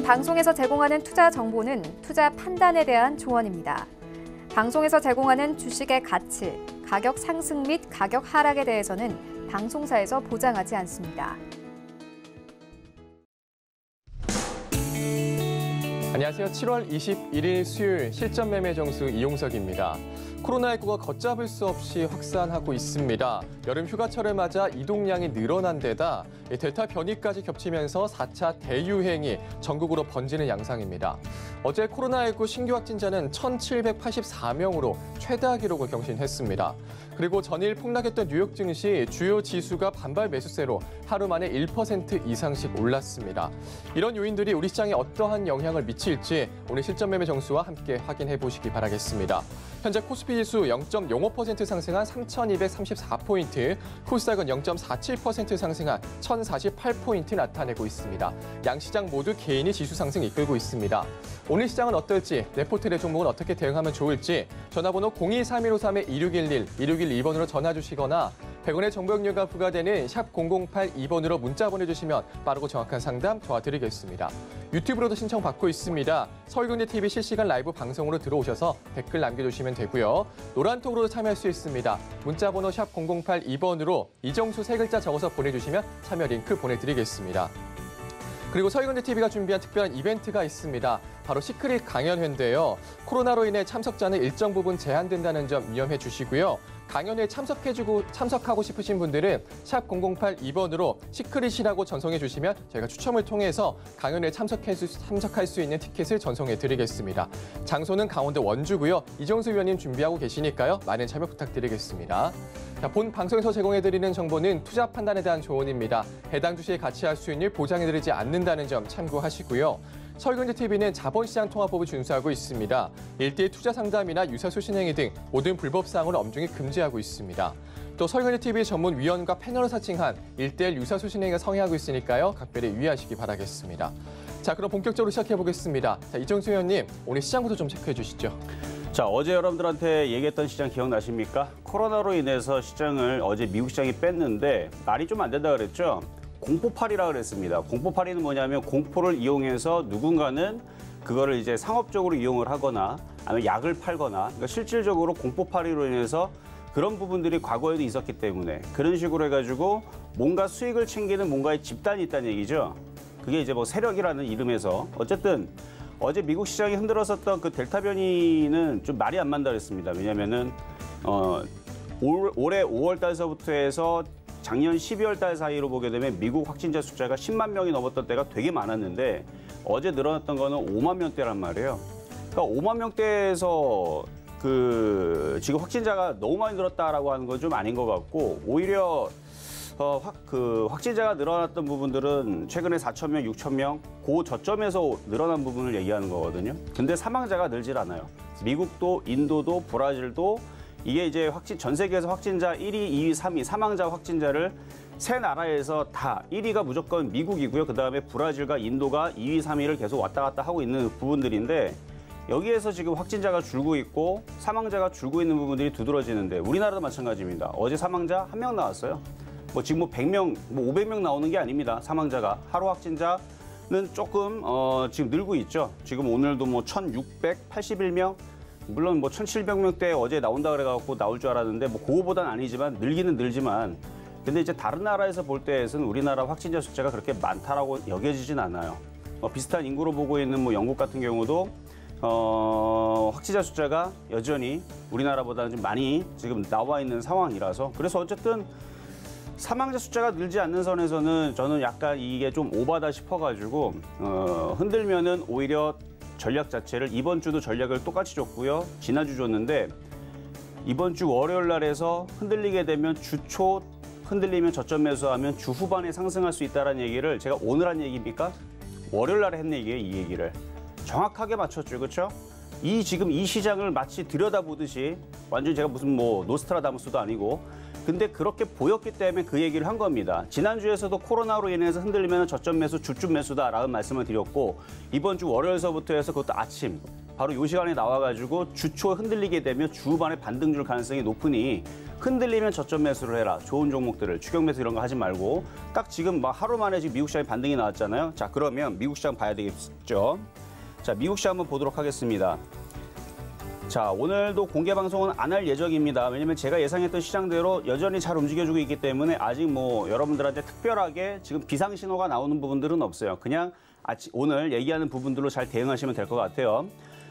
본 방송에서 제공하는 투자 정보는 투자 판단에 대한 조언입니다. 방송에서 제공하는 주식의 가치, 가격 상승 및 가격 하락에 대해서는 방송사에서 보장하지 않습니다. 안녕하세요. 7월 21일 수요일 실전 매매 정수 이용석입니다. 코로나19가 걷잡을 수 없이 확산하고 있습니다. 여름 휴가철을 맞아 이동량이 늘어난 데다 델타 변이까지 겹치면서 4차 대유행이 전국으로 번지는 양상입니다. 어제 코로나19 신규 확진자는 1,784명으로 최다 기록을 경신했습니다. 그리고 전일 폭락했던 뉴욕 증시 주요 지수가 반발 매수세로 하루 만에 1% 이상씩 올랐습니다. 이런 요인들이 우리 시장에 어떠한 영향을 미칠지 오늘 실전 매매 정수와 함께 확인해 보시기 바라겠습니다. 현재 코스피 지수 0.05% 상승한 3,234포인트, 코스닥은 0.47% 상승한 1,048포인트 나타내고 있습니다. 양 시장 모두 개인이 지수 상승 이끌고 있습니다. 오늘 시장은 어떨지, 레포트의 종목은 어떻게 대응하면 좋을지 전화번호 023153-2611, 2612번으로 전화 주시거나 100원의 정보용료가 부과되는 샵 0082번으로 문자 보내주시면 빠르고 정확한 상담 도와드리겠습니다. 유튜브로도 신청받고 있습니다. 서울경제TV 실시간 라이브 방송으로 들어오셔서 댓글 남겨주시면 되고요. 노란톡으로도 참여할 수 있습니다. 문자 번호 샵 0082번으로 이정수 3글자 적어서 보내주시면 참여 링크 보내드리겠습니다. 그리고 서울경제TV가 준비한 특별한 이벤트가 있습니다. 바로 시크릿 강연회인데요. 코로나로 인해 참석자는 일정 부분 제한된다는 점 유념해 주시고요. 강연회에 참석하고 싶으신 분들은 샵 0082번으로 시크릿이라고 전송해 주시면 저희가 추첨을 통해서 강연회에 참석할 수 있는 티켓을 전송해 드리겠습니다. 장소는 강원도 원주고요. 이정수 위원님 준비하고 계시니까요. 많은 참여 부탁드리겠습니다. 자, 본 방송에서 제공해드리는 정보는 투자 판단에 대한 조언입니다. 해당 주식의 가치 수익률 보장해드리지 않는다는 점 참고하시고요. 서울경제TV는 자본시장 통합법을 준수하고 있습니다. 1대1 투자 상담이나 유사수신 행위 등 모든 불법 사항을 엄중히 금지하고 있습니다. 또 서울경제TV 전문 위원과 패널을 사칭한 1대1 유사수신 행위가 성행하고 있으니까요. 각별히 유의하시기 바라겠습니다. 자, 그럼 본격적으로 시작해보겠습니다. 자, 이정수 위원님, 오늘 시장부터 좀 체크해 주시죠. 자, 어제 여러분들한테 얘기했던 시장 기억나십니까? 코로나로 인해서 시장을 어제 미국 시장이 뺐는데 말이 좀 안 된다 그랬죠? 공포팔이라 그랬습니다. 공포팔이는 뭐냐면 공포를 이용해서 누군가는 그거를 이제 상업적으로 이용을 하거나 아니면 약을 팔거나 그러니까 실질적으로 공포팔이로 인해서 그런 부분들이 과거에도 있었기 때문에 그런 식으로 해가지고 뭔가 수익을 챙기는 뭔가의 집단이 있다는 얘기죠. 그게 이제 뭐 세력이라는 이름에서 어쨌든 어제 미국 시장이 흔들었었던 그 델타 변이는 좀 말이 안 맞는다 그랬습니다. 왜냐면은 올해 5월 달서부터 해서 작년 12월 달 사이로 보게 되면 미국 확진자 숫자가 10만 명이 넘었던 때가 되게 많았는데 어제 늘어났던 거는 5만 명대란 말이에요. 그러니까 5만 명대에서 지금 확진자가 너무 많이 늘었다라고 하는 건 좀 아닌 것 같고 오히려 확진자가 늘어났던 부분들은 최근에 4천 명, 6천 명, 그 저점에서 늘어난 부분을 얘기하는 거거든요. 근데 사망자가 늘질 않아요. 미국도, 인도도, 브라질도 이게 이제 전 세계에서 확진자 1위, 2위, 3위, 사망자 확진자를 세 나라에서 다 1위가 무조건 미국이고요. 그다음에 브라질과 인도가 2위, 3위를 계속 왔다 갔다 하고 있는 부분들인데 여기에서 지금 확진자가 줄고 있고 사망자가 줄고 있는 부분들이 두드러지는데 우리나라도 마찬가지입니다. 어제 사망자 1명 나왔어요. 뭐 지금 100명, 500명 나오는 게 아닙니다. 사망자가. 하루 확진자는 조금 지금 늘고 있죠. 지금 오늘도 1,681명. 물론 1,700명대 어제 나온다 그래갖고 나올 줄 알았는데 그거보단 아니지만 늘기는 늘지만 근데 이제 다른 나라에서 볼 때에서는 우리나라 확진자 숫자가 그렇게 많다라고 여겨지진 않아요. 비슷한 인구로 보고 있는 영국 같은 경우도 확진자 숫자가 여전히 우리나라보다는 좀 많이 지금 나와 있는 상황이라서 그래서 어쨌든 사망자 숫자가 늘지 않는 선에서는 저는 약간 이게 좀 오바다 싶어가지고 흔들면은 오히려 전략 자체를 이번 주도 전략을 똑같이 줬고요. 지난주 줬는데 이번 주 월요일 날에서 흔들리게 되면 주초 흔들리면 저점 매수하면 주 후반에 상승할 수 있다는 얘기를 제가 오늘 한 얘기입니까? 월요일 날에 했는 얘기예요. 이 얘기를. 정확하게 맞췄죠. 그렇죠? 지금 이 시장을 마치 들여다보듯이 완전히 제가 무슨 노스트라다무스도 아니고 근데 그렇게 보였기 때문에 그 얘기를 한 겁니다. 지난주에서도 코로나로 인해서 흔들리면 저점 매수, 주춤 매수다라는 말씀을 드렸고 이번 주 월요일서부터 해서 그것도 아침 바로 이 시간에 나와가지고 주초 흔들리게 되면 주 후반에 반등 줄 가능성이 높으니 흔들리면 저점 매수를 해라. 좋은 종목들을 추격 매수 이런 거 하지 말고 딱 지금 막 하루 만에 지금 미국 시장에 반등이 나왔잖아요. 자, 그러면 미국 시장 봐야 되겠죠. 자, 미국 시장 한번 보도록 하겠습니다. 자, 오늘도 공개 방송은 안 할 예정입니다. 왜냐면 제가 예상했던 시장대로 여전히 잘 움직여주고 있기 때문에 아직 뭐 여러분들한테 특별하게 지금 비상 신호가 나오는 부분들은 없어요. 그냥 오늘 얘기하는 부분들로 잘 대응하시면 될 것 같아요.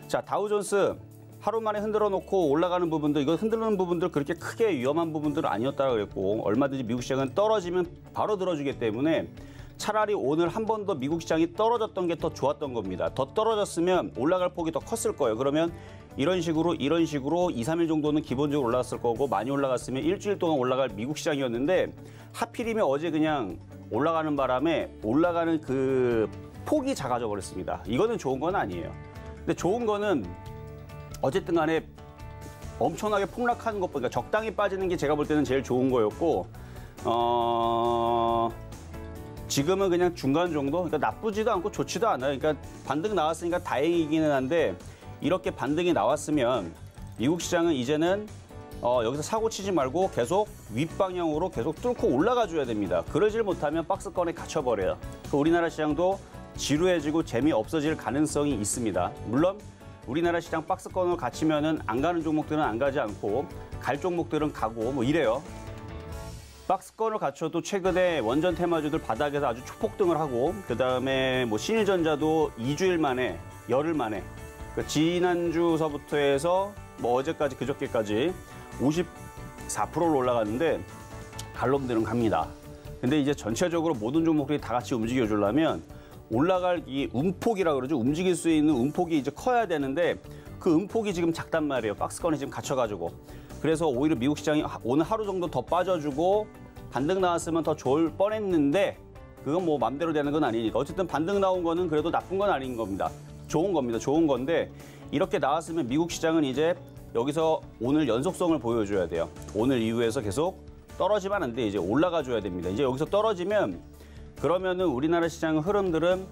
자, 다우존스 하루 만에 흔들어 놓고 올라가는 부분들, 이거 흔들리는 부분들 그렇게 크게 위험한 부분들은 아니었다고 그랬고, 얼마든지 미국 시장은 떨어지면 바로 들어주기 때문에 차라리 오늘 한 번 더 미국 시장이 떨어졌던 게 더 좋았던 겁니다. 더 떨어졌으면 올라갈 폭이 더 컸을 거예요. 그러면 이런 식으로 2, 3일 정도는 기본적으로 올라갔을 거고, 많이 올라갔으면 일주일 동안 올라갈 미국 시장이었는데 하필이면 어제 그냥 올라가는 바람에 올라가는 그 폭이 작아져 버렸습니다. 이거는 좋은 건 아니에요. 근데 좋은 거는 어쨌든 간에 엄청나게 폭락하는 것보다 적당히 빠지는 게 제가 볼 때는 제일 좋은 거였고, 지금은 그냥 중간 정도? 그러니까 나쁘지도 않고 좋지도 않아요. 그러니까 반등 나왔으니까 다행이기는 한데, 이렇게 반등이 나왔으면 미국 시장은 이제는 여기서 사고 치지 말고 계속 윗방향으로 계속 뚫고 올라가 줘야 됩니다. 그러질 못하면 박스권에 갇혀버려요. 우리나라 시장도 지루해지고 재미없어질 가능성이 있습니다. 물론 우리나라 시장 박스권으로 갇히면은 안 가는 종목들은 안 가지 않고 갈 종목들은 가고 뭐 이래요. 박스권을 갖춰도 최근에 원전 테마주들 바닥에서 아주 초폭등을 하고, 그다음에 뭐 신일전자도 2주일 만에, 열흘 만에, 그러니까 지난주서부터 해서 뭐 어제까지 그저께까지 54%로 올라갔는데 갈 놈들은 갑니다. 근데 이제 전체적으로 모든 종목들이 다 같이 움직여 주려면 올라갈 이 음폭이라고 그러죠. 움직일 수 있는 음폭이 이제 커야 되는데 그 음폭이 지금 작단 말이에요. 박스권에 지금 갇혀가지고. 그래서 오히려 미국 시장이 오늘 하루 정도 더 빠져주고 반등 나왔으면 더 좋을 뻔했는데, 그건 뭐 맘대로 되는 건 아니니까. 어쨌든 반등 나온 거는 그래도 나쁜 건 아닌 겁니다. 좋은 겁니다. 좋은 건데, 이렇게 나왔으면 미국 시장은 이제 여기서 오늘 연속성을 보여줘야 돼요. 오늘 이후에서 계속 떨어지면 안 돼. 이제 올라가 줘야 됩니다. 이제 여기서 떨어지면, 그러면은 우리나라 시장 흐름들은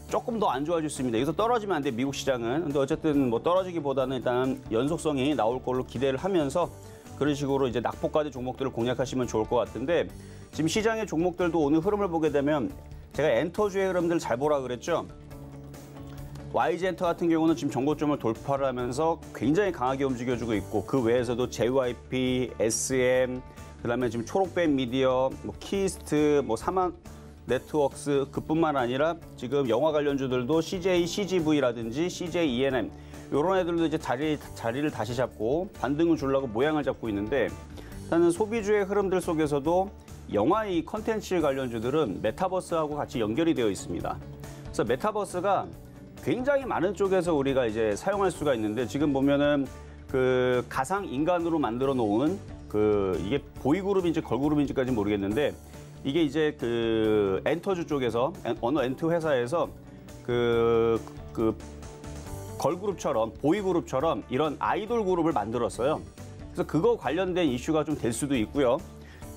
조금 더 안 좋아질 수 있습니다. 여기서 떨어지면 안 돼, 미국 시장은. 근데 어쨌든 뭐 떨어지기보다는 일단 연속성이 나올 걸로 기대를 하면서 그런 식으로 이제 낙폭과대 종목들을 공략하시면 좋을 것 같은데, 지금 시장의 종목들도 오늘 흐름을 보게 되면 제가 엔터주의 흐름들 잘 보라 그랬죠. YG엔터 같은 경우는 지금 정고점을 돌파를 하면서 굉장히 강하게 움직여주고 있고, 그 외에서도 JYP, SM, 그다음에 지금 초록뱀 미디어, 뭐 키스트, 뭐 사만 네트워크스, 그뿐만 아니라 지금 영화 관련주들도 CJ, CGV라든지 CJ ENM 이런 애들도 이제 자리를 다시 잡고 반등을 주려고 모양을 잡고 있는데, 일단은 소비주의 흐름들 속에서도 영화 이 컨텐츠 관련주들은 메타버스하고 같이 연결이 되어 있습니다. 그래서 메타버스가 굉장히 많은 쪽에서 우리가 이제 사용할 수가 있는데, 지금 보면은 그 가상 인간으로 만들어 놓은 그 이게 보이그룹인지 걸그룹인지까지 모르겠는데, 이게 이제 그 엔터주 쪽에서 어느 엔터 회사에서 그 걸그룹처럼 보이그룹처럼 이런 아이돌 그룹을 만들었어요. 그래서 그거 관련된 이슈가 좀 될 수도 있고요.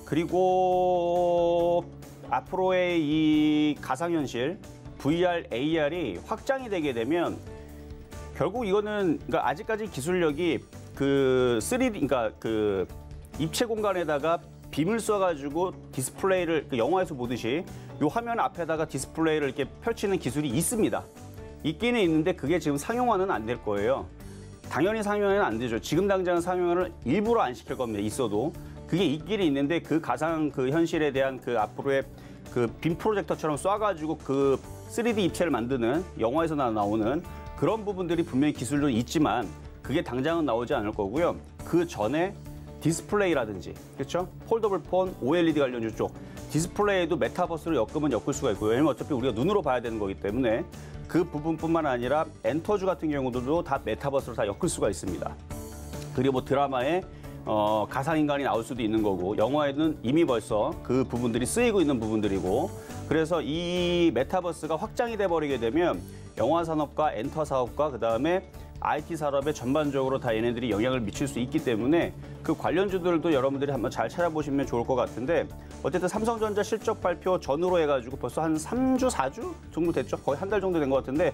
그리고 앞으로의 이 가상현실 VR, AR이 확장이 되게 되면 결국 이거는 그러니까 아직까지 기술력이 그 3D 그러니까 그 입체 공간에다가 빔을 쏴가지고 디스플레이를 그 영화에서 보듯이 이 화면 앞에다가 디스플레이를 이렇게 펼치는 기술이 있습니다. 있기는 있는데 그게 지금 상용화는 안 될 거예요. 당연히 상용화는 안 되죠. 지금 당장은 상용화를 일부러 안 시킬 겁니다. 있어도 그게 있기는 있는데 그 가상 그 현실에 대한 그 앞으로의 그 빔 프로젝터처럼 쏴가지고 그 3D 입체를 만드는 영화에서 나오는 그런 부분들이 분명히 기술도 있지만 그게 당장은 나오지 않을 거고요. 그 전에 디스플레이라든지 그렇죠? 폴더블 폰, OLED 관련주 쪽 디스플레이도 메타버스로 엮으면 엮을 수가 있고요. 왜냐면 어차피 우리가 눈으로 봐야 되는 거기 때문에 그 부분뿐만 아니라 엔터주 같은 경우도 다 메타버스로 다 엮을 수가 있습니다. 그리고 뭐 드라마에 가상인간이 나올 수도 있는 거고 영화에는 이미 벌써 그 부분들이 쓰이고 있는 부분들이고 그래서 이 메타버스가 확장이 돼버리게 되면 영화 산업과 엔터 사업과 그다음에 IT 산업에 전반적으로 다 얘네들이 영향을 미칠 수 있기 때문에 그 관련주들도 여러분들이 한번 잘 찾아보시면 좋을 것 같은데 어쨌든 삼성전자 실적 발표 전후로 해가지고 벌써 한 3주, 4주 정도 됐죠? 거의 한 달 정도 된 것 같은데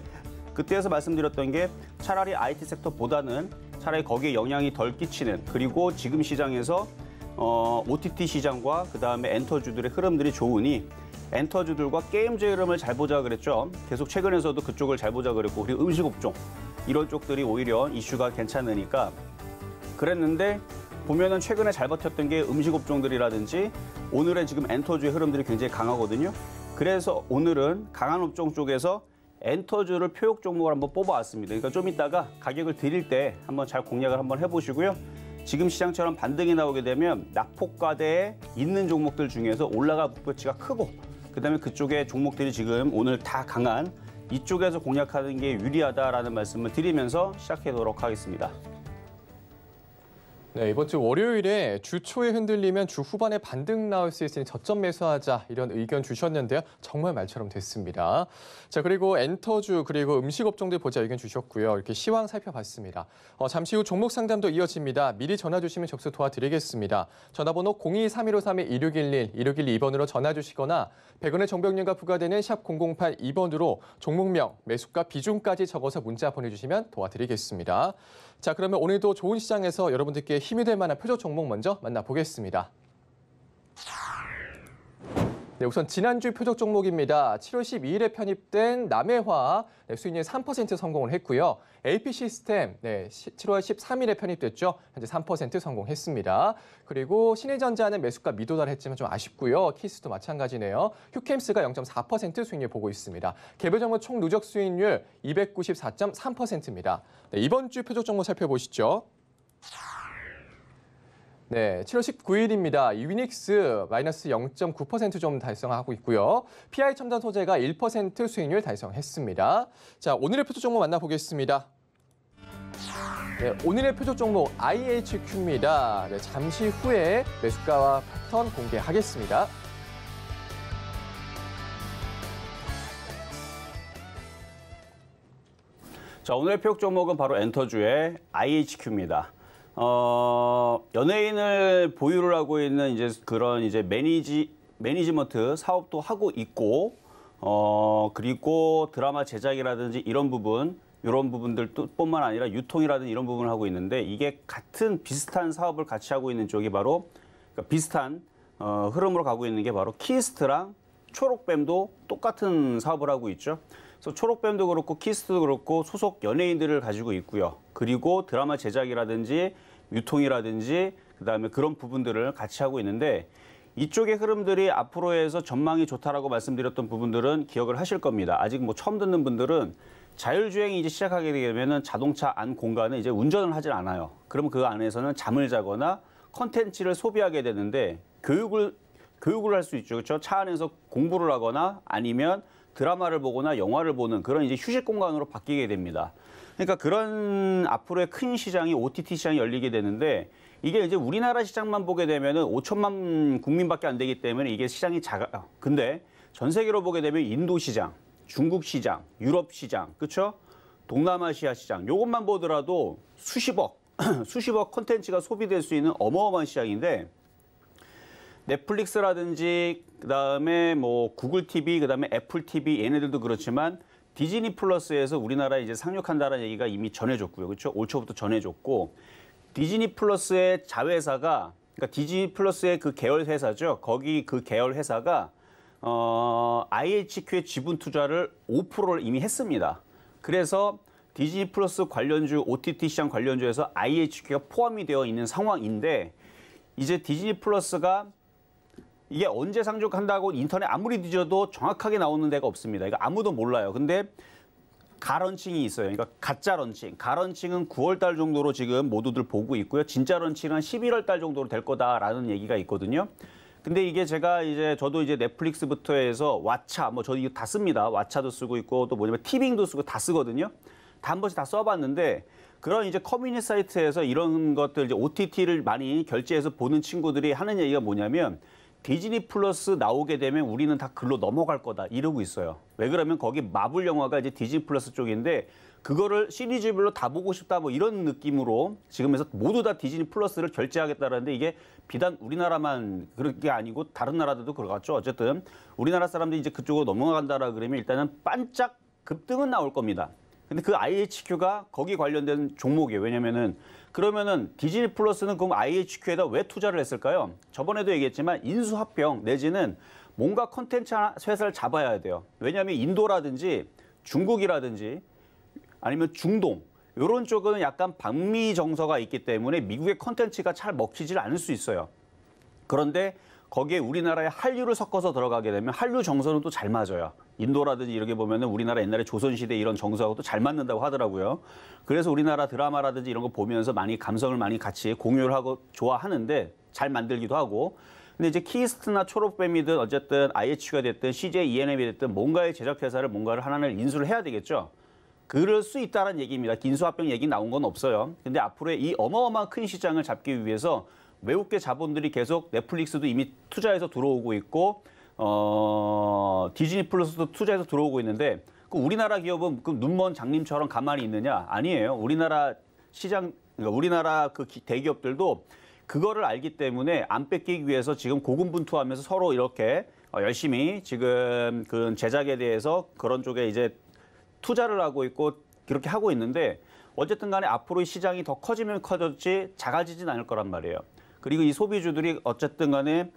그때에서 말씀드렸던 게 차라리 IT 섹터보다는 차라리 거기에 영향이 덜 끼치는 그리고 지금 시장에서 OTT 시장과 그다음에 엔터주들의 흐름들이 좋으니 엔터주들과 게임주의 흐름을 잘 보자 그랬죠. 계속 최근에서도 그쪽을 잘 보자 그랬고 그리고 음식업종 이런 쪽들이 오히려 이슈가 괜찮으니까 그랬는데 보면은 최근에 잘 버텼던 게 음식업종들이라든지 오늘의 지금 엔터주의 흐름들이 굉장히 강하거든요. 그래서 오늘은 강한 업종 쪽에서 엔터주를 표역 종목을 한번 뽑아왔습니다. 그러니까 좀 이따가 가격을 드릴 때 한번 잘 공략을 한번 해보시고요. 지금 시장처럼 반등이 나오게 되면 낙폭과대에 있는 종목들 중에서 올라갈 목표치가 크고 그다음에 그쪽의 종목들이 지금 오늘 다 강한 이쪽에서 공략하는 게 유리하다라는 말씀을 드리면서 시작해 보도록 하겠습니다. 네, 이번 주 월요일에 주 초에 흔들리면 주 후반에 반등 나올 수 있으니 저점 매수하자 이런 의견 주셨는데요. 정말 말처럼 됐습니다. 자, 그리고 엔터주 그리고 음식업종들 보자 의견 주셨고요. 이렇게 시황 살펴봤습니다. 잠시 후 종목 상담도 이어집니다. 미리 전화 주시면 접수 도와드리겠습니다. 전화번호 02-3153-1611, 1612번으로 전화 주시거나 100원의 정보용료가 부과되는 샵 0082번으로 종목명, 매수가 비중까지 적어서 문자 보내주시면 도와드리겠습니다. 자, 그러면 오늘도 좋은 시장에서 여러분들께 힘이 될 만한 표적 종목 먼저 만나보겠습니다. 네, 우선 지난주 표적 종목입니다. 7월 12일에 편입된 남해화학 수익률 3% 성공을 했고요. AP시스템 7월 13일에 편입됐죠. 현재 3% 성공했습니다. 그리고 신일전자는 매수가 미도달했지만 좀 아쉽고요. 키스도 마찬가지네요. 휴캠스가 0.4% 수익률 보고 있습니다. 개별 종목 총 누적 수익률 294.3%입니다. 네, 이번 주 표적 종목 살펴보시죠. 네, 7월 19일입니다. 유닉스 마이너스 0.9% 좀 달성하고 있고요. PI 첨단 소재가 1% 수익률 달성했습니다. 자, 오늘의 표적 종목 만나보겠습니다. 네, 오늘의 표적 종목 IHQ입니다. 네, 잠시 후에 매수가와 패턴 공개하겠습니다. 자, 오늘의 표적 종목은 바로 엔터주의 IHQ입니다. 연예인을 보유를 하고 있는 이제 그런 이제 매니지먼트 사업도 하고 있고, 그리고 드라마 제작이라든지 이런 부분들 뿐만 아니라 유통이라든지 이런 부분을 하고 있는데 이게 같은 비슷한 사업을 같이 하고 있는 쪽이 바로 그러니까 비슷한 흐름으로 가고 있는 게 바로 키스트랑 초록뱀도 똑같은 사업을 하고 있죠. 그래서 초록뱀도 그렇고 키스트도 그렇고 소속 연예인들을 가지고 있고요. 그리고 드라마 제작이라든지 유통이라든지 그다음에 그런 부분들을 같이 하고 있는데 이쪽의 흐름들이 앞으로 해서 전망이 좋다라고 말씀드렸던 부분들은 기억을 하실 겁니다. 아직 뭐 처음 듣는 분들은 자율주행이 이제 시작하게 되면은 자동차 안 공간에 이제 운전을 하질 않아요. 그러면 그 안에서는 잠을 자거나 컨텐츠를 소비하게 되는데 교육을 할 수 있죠. 그렇죠? 차 안에서 공부를 하거나 아니면 드라마를 보거나 영화를 보는 그런 이제 휴식 공간으로 바뀌게 됩니다. 그러니까 그런 앞으로의 큰 시장이 OTT 시장이 열리게 되는데 이게 이제 우리나라 시장만 보게 되면은 5천만 국민밖에 안 되기 때문에 이게 시장이 작아요. 근데 전 세계로 보게 되면 인도 시장, 중국 시장, 유럽 시장, 그렇죠? 동남아시아 시장 요것만 보더라도 수십억 콘텐츠가 소비될 수 있는 어마어마한 시장인데 넷플릭스라든지 그다음에 뭐 구글 TV, 그다음에 애플 TV 얘네들도 그렇지만 디즈니 플러스에서 우리나라에 이제 상륙한다는 얘기가 이미 전해졌고요. 그렇죠? 올 초부터 전해졌고 디즈니 플러스의 자회사가 그러니까 디즈니 플러스의 그 계열 회사죠. 거기 그 계열 회사가 IHQ의 지분 투자를 5%를 이미 했습니다. 그래서 디즈니 플러스 관련주, OTT 시장 관련주에서 IHQ가 포함이 되어 있는 상황인데 이제 디즈니 플러스가 이게 언제 상륙한다고 인터넷 아무리 뒤져도 정확하게 나오는 데가 없습니다. 이거 아무도 몰라요. 근데 가런칭이 있어요. 그러니까 가짜 런칭. 가런칭은 9월 달 정도로 지금 모두들 보고 있고요. 진짜 런칭은 11월 달 정도로 될 거다라는 얘기가 있거든요. 근데 이게 제가 이제 저도 이제 넷플릭스부터 해서 왓챠 뭐 저 이거 다 씁니다. 왓챠도 쓰고 있고 또 뭐냐면 티빙도 쓰고 다 쓰거든요. 다 한 번씩 다 써봤는데 그런 이제 커뮤니티 사이트에서 이런 것들 이제 OTT를 많이 결제해서 보는 친구들이 하는 얘기가 뭐냐면 디즈니 플러스 나오게 되면 우리는 다 글로 넘어갈 거다 이러고 있어요. 왜 그러면 거기 마블 영화가 이제 디즈니 플러스 쪽인데 그거를 시리즈별로 다 보고 싶다 뭐 이런 느낌으로 지금에서 모두 다 디즈니 플러스를 결제하겠다라는데 이게 비단 우리나라만 그런 게 아니고 다른 나라들도 그렇겠죠. 어쨌든 우리나라 사람들이 이제 그쪽으로 넘어간다라 그러면 일단은 반짝 급등은 나올 겁니다. 근데 그 IHQ가 거기 관련된 종목이에요. 왜냐면은 그러면은 디즈니 플러스는 그럼 IHQ에다 왜 투자를 했을까요? 저번에도 얘기했지만 인수합병 내지는 뭔가 콘텐츠 회사를 잡아야 돼요. 왜냐하면 인도라든지 중국이라든지 아니면 중동 이런 쪽은 약간 반미 정서가 있기 때문에 미국의 콘텐츠가 잘 먹히질 않을 수 있어요. 그런데 거기에 우리나라의 한류를 섞어서 들어가게 되면 한류 정서는 또 잘 맞아요. 인도라든지 이렇게 보면은 우리나라 옛날에 조선시대 이런 정서하고 또 잘 맞는다고 하더라고요. 그래서 우리나라 드라마라든지 이런 거 보면서 많이 감성을 많이 같이 공유를 하고 좋아하는데 잘 만들기도 하고. 근데 이제 키스트나 초록뱀이든 어쨌든 IH가 됐든 CJ ENM이 됐든 뭔가의 제작회사를 뭔가를 하나를 인수를 해야 되겠죠. 그럴 수 있다는 얘기입니다. 인수합병 얘기 나온 건 없어요. 근데 앞으로의 이 어마어마한 큰 시장을 잡기 위해서 외국계 자본들이 계속 넷플릭스도 이미 투자해서 들어오고 있고 디즈니 플러스도 투자해서 들어오고 있는데 그 우리나라 기업은 그 눈먼 장님처럼 가만히 있느냐? 아니에요. 우리나라 시장, 그러니까 우리나라 그 대기업들도 그거를 알기 때문에 안 뺏기기 위해서 지금 고군분투하면서 서로 이렇게 열심히 지금 그 제작에 대해서 그런 쪽에 이제 투자를 하고 있고 그렇게 하고 있는데 어쨌든 간에 앞으로 이 시장이 더 커지면 커졌지 작아지진 않을 거란 말이에요. 그리고 이 소비주들이 어쨌든 간에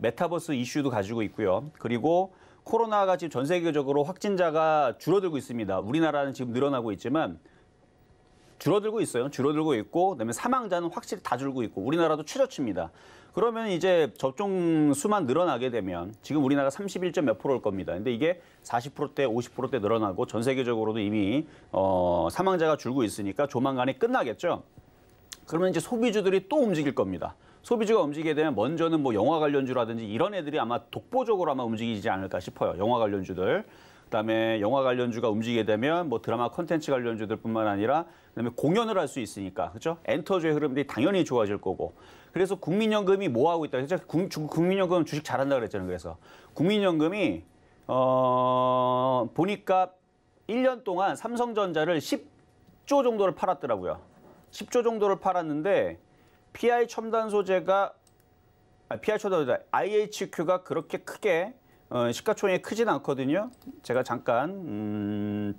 메타버스 이슈도 가지고 있고요. 그리고 코로나가 지금 전 세계적으로 확진자가 줄어들고 있습니다. 우리나라는 지금 늘어나고 있지만 줄어들고 있어요. 줄어들고 있고 그다음에 사망자는 확실히 다 줄고 있고 우리나라도 최저치입니다. 그러면 이제 접종 수만 늘어나게 되면 지금 우리나라 31점 몇 프로일 겁니다. 근데 이게 40%대, 50%대 늘어나고 전 세계적으로도 이미 사망자가 줄고 있으니까 조만간에 끝나겠죠. 그러면 이제 소비주들이 또 움직일 겁니다. 소비주가 움직이게 되면 먼저는 뭐 영화 관련주라든지 이런 애들이 아마 독보적으로 아마 움직이지 않을까 싶어요. 영화 관련주들. 그다음에 영화 관련주가 움직이게 되면 뭐 드라마 콘텐츠 관련주들뿐만 아니라 그다음에 공연을 할 수 있으니까 그렇죠? 엔터주의 흐름들이 당연히 좋아질 거고. 그래서 국민연금이 뭐 하고 있다? 진짜 국민연금 주식 잘한다 그랬잖아요. 그래서 국민연금이 보니까 1년 동안 삼성전자를 10조 정도를 팔았더라고요. 10조 정도를 팔았는데 PI 첨단 소재가 IHQ가 그렇게 크게 시가총액이 크진 않거든요. 제가 잠깐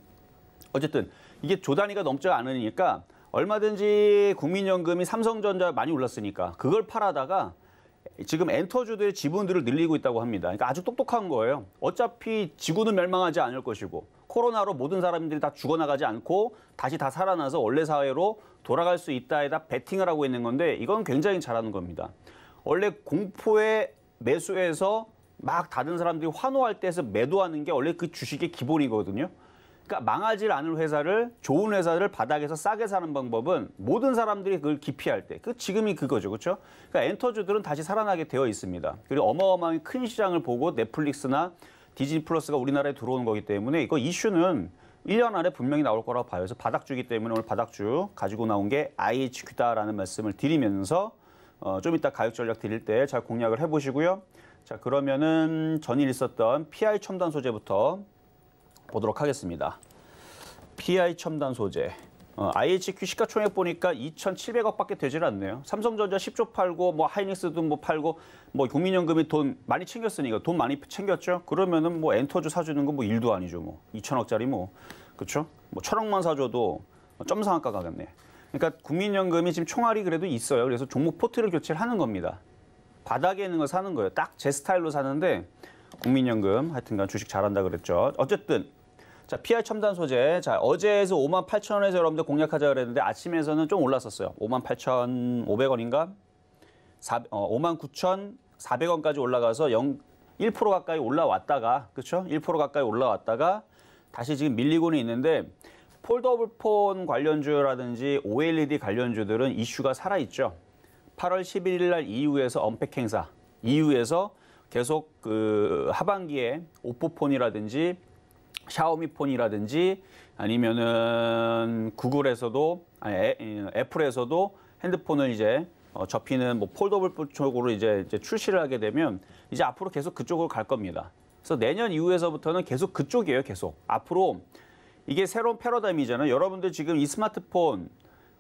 어쨌든 이게 조 단위가 넘지 않으니까 얼마든지 국민연금이 삼성전자 많이 올랐으니까 그걸 팔아다가 지금 엔터주들의 지분들을 늘리고 있다고 합니다. 그러니까 아주 똑똑한 거예요. 어차피 지구는 멸망하지 않을 것이고 코로나로 모든 사람들이 다 죽어나가지 않고 다시 다 살아나서 원래 사회로 돌아갈 수 있다에다 베팅을 하고 있는 건데 이건 굉장히 잘하는 겁니다. 원래 공포에 매수해서 막 다른 사람들이 환호할 때에서 매도하는 게 원래 그 주식의 기본이거든요. 그러니까 망하지 않을 회사를 좋은 회사를 바닥에서 싸게 사는 방법은 모든 사람들이 그걸 기피할 때 지금이 그거죠. 그렇죠? 그러니까 엔터주들은 다시 살아나게 되어 있습니다. 그리고 어마어마한 큰 시장을 보고 넷플릭스나 디즈니 플러스가 우리나라에 들어오는 거기 때문에 이거 이슈는 1년 안에 분명히 나올 거라고 봐요. 그래서 바닥주기 때문에 오늘 바닥주 가지고 나온 게 IHQ다라는 말씀을 드리면서 좀 이따 가격 전략 드릴 때 잘 공략을 해보시고요. 자, 그러면은 전일 있었던 PI 첨단 소재부터 보도록 하겠습니다. PI 첨단 소재. IHQ 시가총액 보니까 2,700억밖에 되질 않네요. 삼성전자 10조 팔고 뭐 하이닉스도 뭐 팔고 뭐 국민연금이 돈 많이 챙겼으니까 돈 많이 챙겼죠. 그러면은 뭐 엔터주 사주는 건 뭐 일도 아니죠. 뭐 2천억짜리 뭐 그렇죠? 뭐 1,000억만 사줘도 점상한가 가겠네. 그러니까 국민연금이 지금 총알이 그래도 있어요. 그래서 종목 포트를 교체를 하는 겁니다. 바닥에 있는 거 사는 거예요. 딱 제 스타일로 사는데 국민연금 하여튼간 주식 잘한다 그랬죠. 어쨌든 자, PI 첨단 소재. 자, 어제에서 58,000원에서 여러분들 공략하자 그랬는데 아침에서는 좀 올랐었어요. 58,500원인가? 59,400원까지 올라가서 1% 가까이 올라왔다가 그렇죠? 1% 가까이 올라왔다가 다시 지금 밀리고는 있는데 폴더블 폰 관련주라든지 OLED 관련주들은 이슈가 살아있죠. 8월 11일 날 EU에서 언팩 행사, EU에서 계속 그 하반기에 오포폰이라든지 샤오미 폰이라든지 아니면은 구글에서도 애플에서도 핸드폰을 이제 접히는 뭐 폴더블 쪽으로 이제 출시를 하게 되면 이제 앞으로 계속 그쪽으로 갈 겁니다. 그래서 내년 이후에서부터는 계속 그쪽이에요. 계속 앞으로 이게 새로운 패러다임이잖아요. 여러분들 지금 이 스마트폰